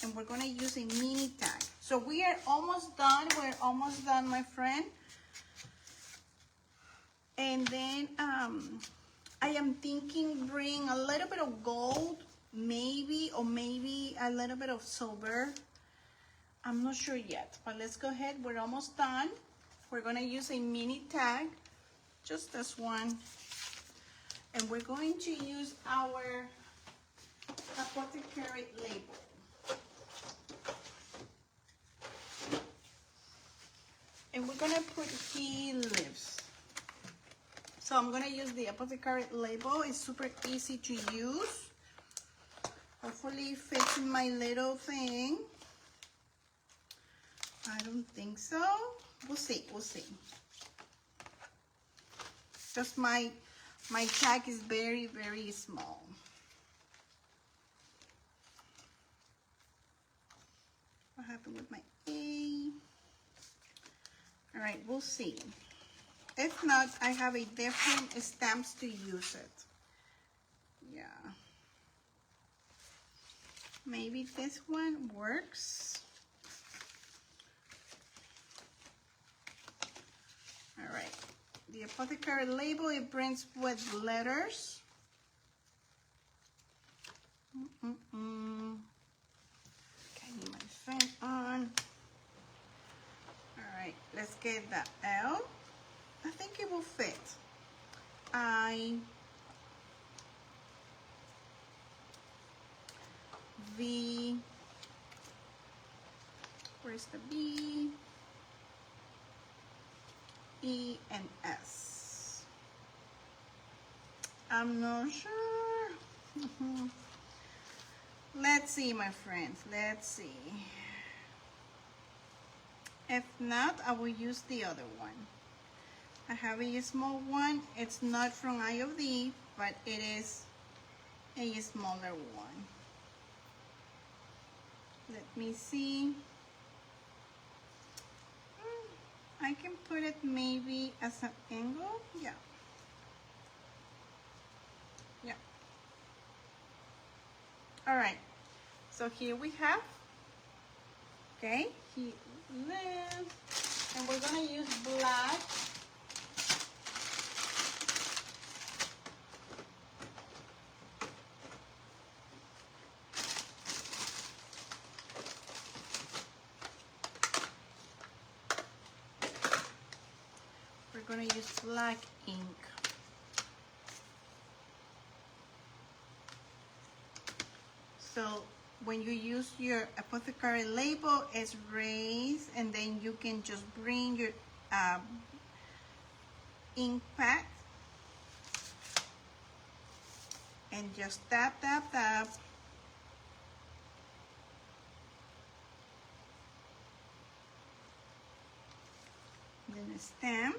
and we're gonna use a mini tag. So we are almost done, my friend. And then I am thinking bring a little bit of gold, maybe, or maybe a little bit of silver. I'm not sure yet, but let's go ahead. We're almost done. We're gonna use a mini tag, just this one. And we're going to use our apothecary label. And we're gonna put key leaves. So I'm gonna use the apothecary label. It's super easy to use. Hopefully it fits in my little thing. I don't think so. We'll see. Just my tag is very, very small. What happened with my A? All right, we'll see. If not, I have a different stamps to use it. Yeah. Maybe this one works. All right. The apothecary label, it brings with letters. Okay, need my fan on. All right, let's get the L. I think it will fit. I, V, where's the B? E and S. I'm not sure. Let's see, my friends, let's see. If not, I will use the other one. I have a small one. It's not from IOD, but it is a smaller one. Let me see. I can put it maybe as an angle. Yeah. All right, so here we have, okay, he lives, and we're gonna use black. We're gonna use black ink. So when you use your apothecary label, it's raised, and then you can just bring your ink pad and just tap, tap, tap. Then a stamp.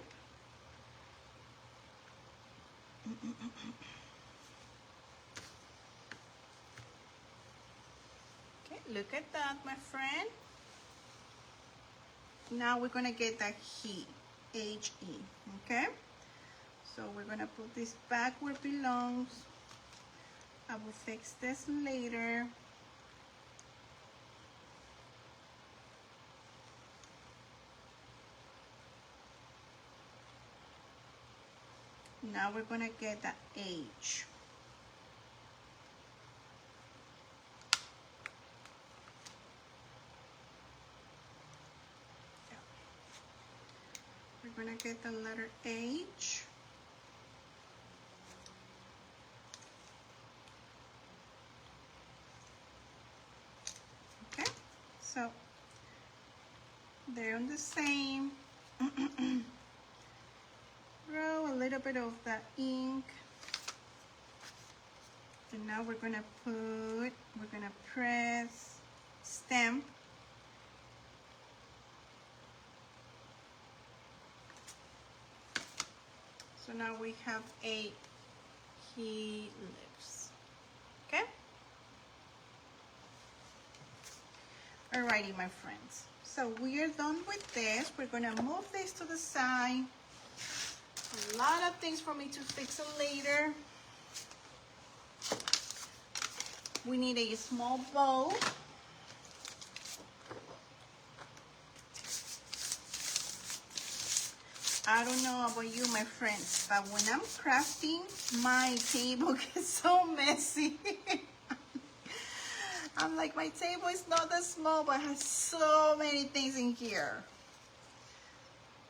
Okay, look at that, my friend. Now we're gonna get that he, H-E, okay? So we're gonna put this back where it belongs. I will fix this later. Now we're gonna get that H. We're gonna get the letter H. Okay, so they're on the same. Throw a little bit of the ink. And now we're gonna press stamp. So now we have a he lives. Okay? Alrighty, my friends. So we are done with this. We're gonna move this to the side. A lot of things for me to fix later. We need a small bowl. I don't know about you, my friends, but when I'm crafting, my table gets so messy. I'm like, my table is not that small, but has so many things in here.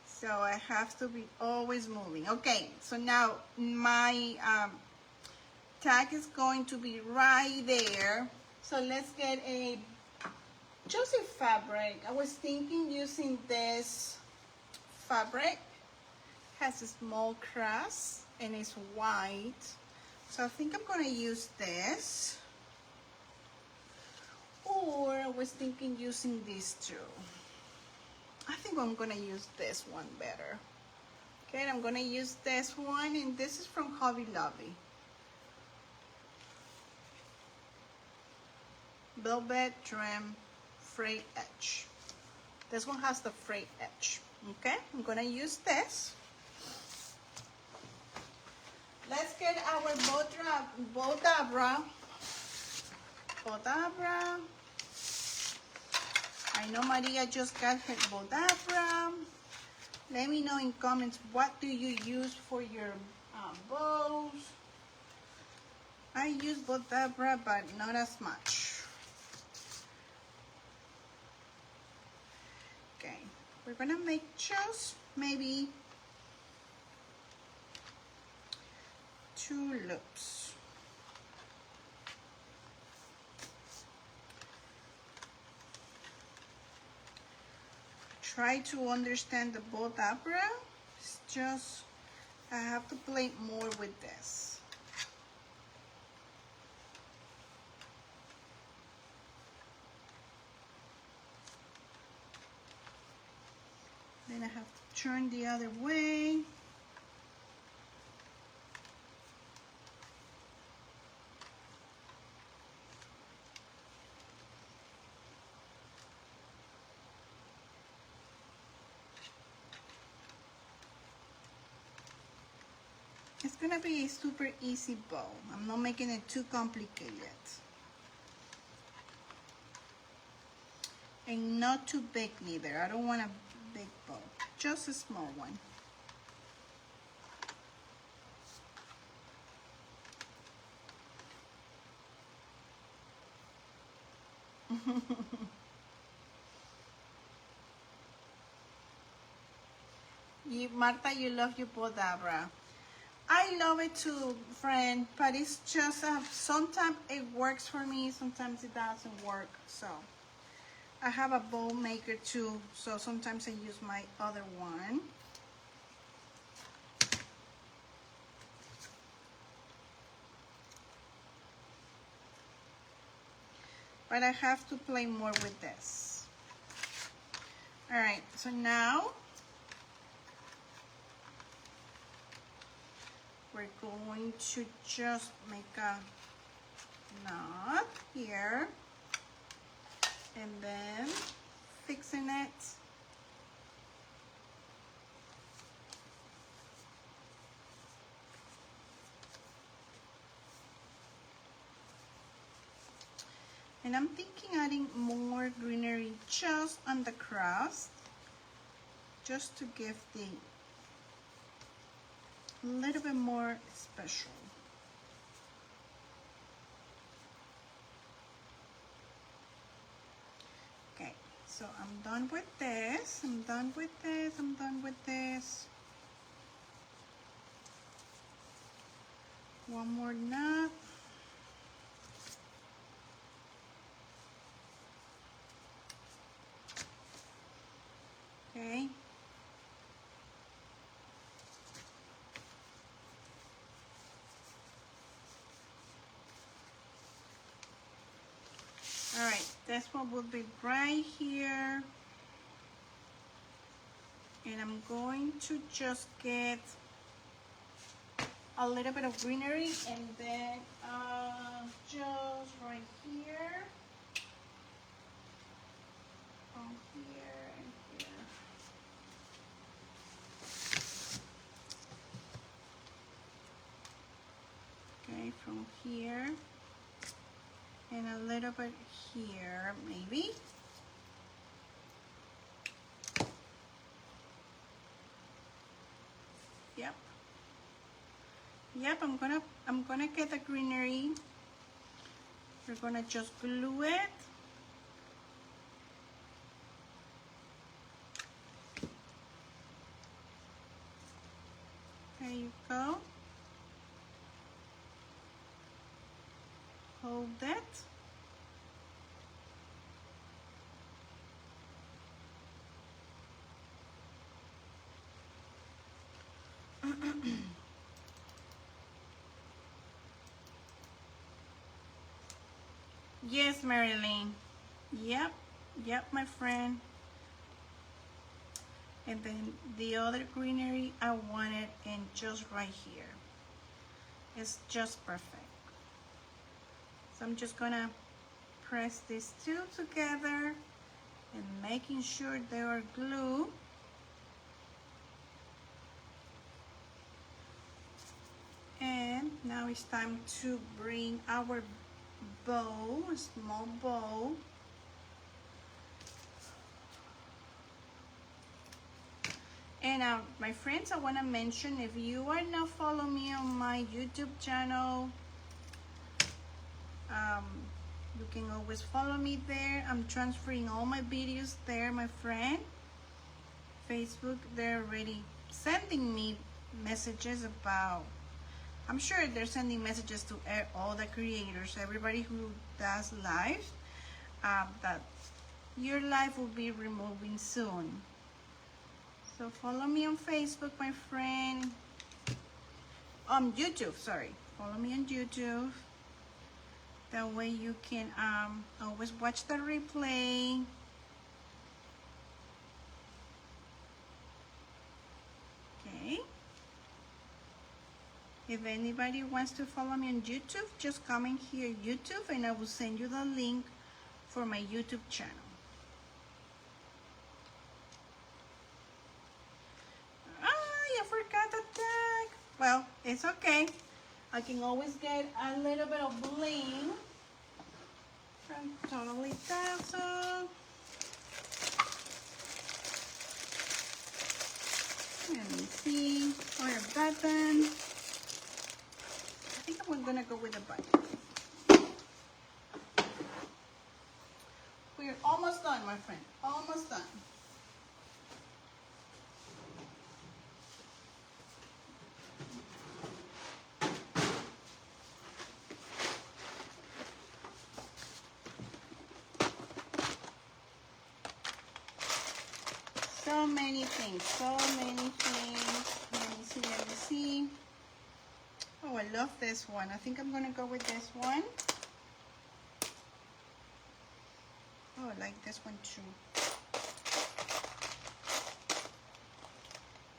So I have to be always moving. Okay, so now my tag is going to be right there. So let's get just a fabric. I was thinking using this fabric. Has a small cross and it's white. So I think I'm gonna use this. Or I was thinking using these two. I think I'm gonna use this one better. Okay, I'm gonna use this one, and this is from Hobby Lobby. Velvet Trim Frayed Edge. This one has the frayed edge. Okay, I'm gonna use this. Let's get our Bodabra. I know Maria just got her Bodabra. Let me know in comments, what do you use for your bows? I use Bodabra, but not as much. Okay, we're gonna make just maybe 2 loops. Try to understand the Bodabra. It's just, I have to play more with this. Then I have to turn the other way. It's gonna be a super easy bow. I'm not making it too complicated. And not too big neither. I don't want a big bow, just a small one. Marta, you love your Bodabra. I love it too, friend, but it's just sometimes it works for me, sometimes it doesn't work. So I have a bow maker too, so sometimes I use my other one. But I have to play more with this. All right, so now we're going to just make a knot here and then fixing it. And I'm thinking adding more greenery just on the crust, just to give the a little bit more special. Okay, so I'm done with this, I'm done with this, I'm done with this. One more knot. Okay. All right, this one will be right here. And I'm going to just get a little bit of greenery and then just right here. From here and here. Okay, from here and a little bit here, maybe. Yep. Yep, I'm gonna get the greenery. We're gonna just glue it. There you go. Hold it. Yes, Marilyn. Yep, yep, my friend. And then the other greenery, I want it in just right here. It's just perfect. So I'm just gonna press these two together and making sure they are glued. And now it's time to bring our bow, a small bow. And my friends, I want to mention, if you are not following me on my YouTube channel, you can always follow me there. I'm transferring all my videos there, my friend. Facebook, they're already sending me messages about, I'm sure they're sending messages to all the creators, everybody who does live, that your live will be removing soon. So follow me on Facebook, my friend. YouTube, sorry. Follow me on YouTube. That way you can always watch the replay. Okay. If anybody wants to follow me on YouTube, just comment here YouTube and I will send you the link for my YouTube channel. I forgot the tag. Well, it's okay. I can always get a little bit of bling from Totally Dazzle. see, or a button. I think I'm gonna go with a button. We're almost done, my friend, almost done. So many things, so many things. Let me see, let me see. Oh, I love this one. I think I'm gonna go with this one. Oh, I like this one too.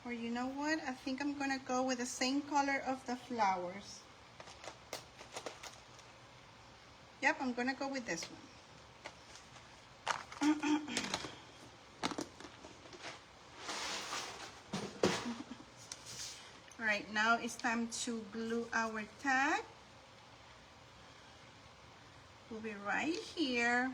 Or you know what? I think I'm gonna go with the same color of the flowers. Yep, I'm gonna go with this one. All right, now it's time to glue our tag. We'll be right here.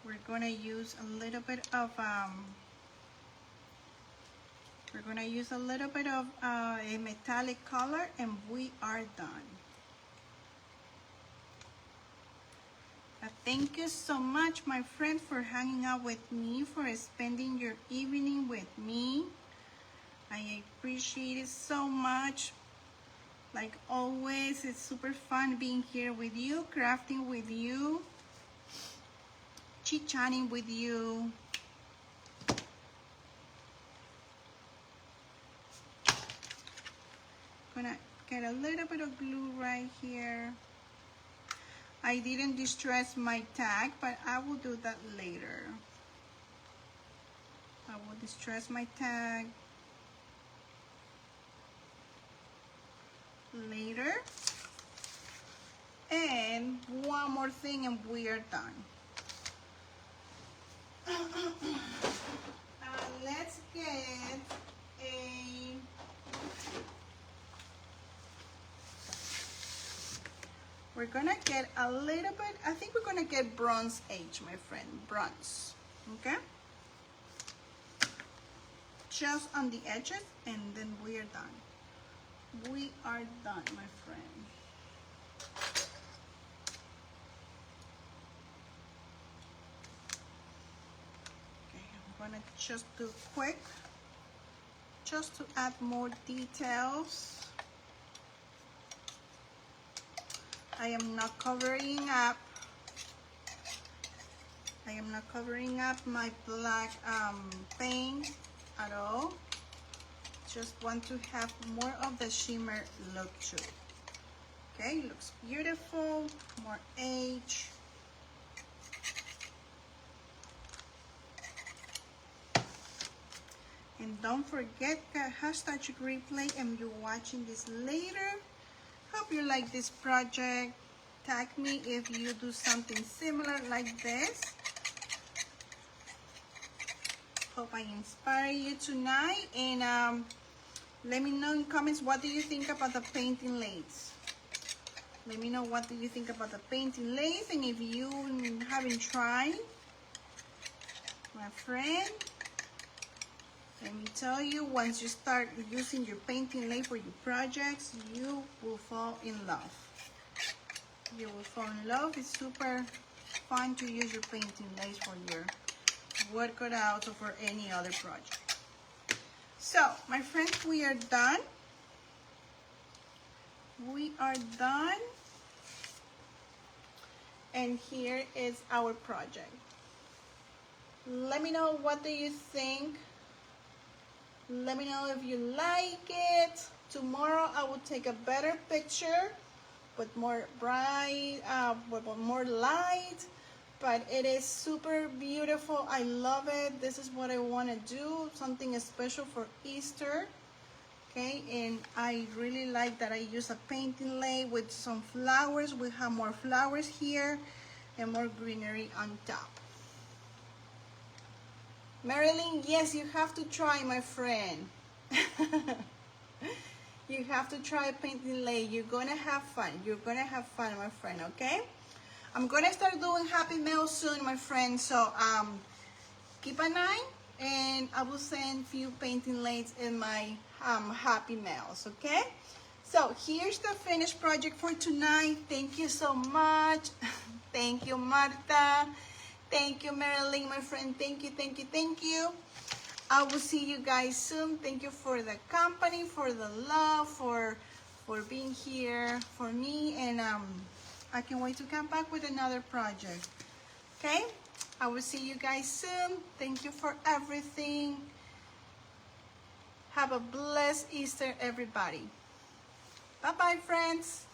We're gonna use a little bit of a metallic color, and we are done. Thank you so much, my friend, for hanging out with me, for spending your evening with me. I appreciate it so much. Like always, it's super fun being here with you, crafting with you, chit-chatting with you. Gonna get a little bit of glue right here. I didn't distress my tag, but I will do that later. I will distress my tag later. And one more thing and we are done. Let's get a... We're gonna get a little bit, I think we're gonna get bronze edge, my friend, bronze, okay? Just on the edges, and then we are done. We are done, my friend. Okay, I'm gonna just do quick, just to add more details. I am not covering up. I am not covering up my black paint at all. Just want to have more of the shimmer look to it. Okay, looks beautiful. More edge. And don't forget that hashtag replay, and you're watching this later. Hope you like this project. Tag me if you do something similar like this. Hope I inspire you tonight. And let me know in comments, what do you think about the painting lace? Let me know what do you think about the painting lace, and if you haven't tried, my friend, let me tell you, once you start using your painting lace for your projects, you will fall in love. You will fall in love. It's super fun to use your painting lace for your work out or for any other project. So, my friends, we are done. We are done. And here is our project. Let me know, what do you think? Let me know if you like it. Tomorrow I will take a better picture with more bright, with more light, but it is super beautiful. I love it. This is what I want to do, something special for Easter. Okay, and I really like that I use a painting lay with some flowers. We have more flowers here and more greenery on top. Marilyn, yes, you have to try, my friend. You have to try paint Inlay. You're gonna have fun. You're gonna have fun, my friend, okay? I'm gonna start doing happy mail soon, my friend. So keep an eye, and I will send few painting Inlays in my happy mails, okay? So here's the finished project for tonight. Thank you so much. Thank you, Marta. Thank you, Marilyn, my friend. Thank you, thank you, thank you. I will see you guys soon. Thank you for the company, for the love, for being here for me, and I can't wait to come back with another project. Okay? I will see you guys soon. Thank you for everything. Have a blessed Easter, everybody. Bye-bye, friends.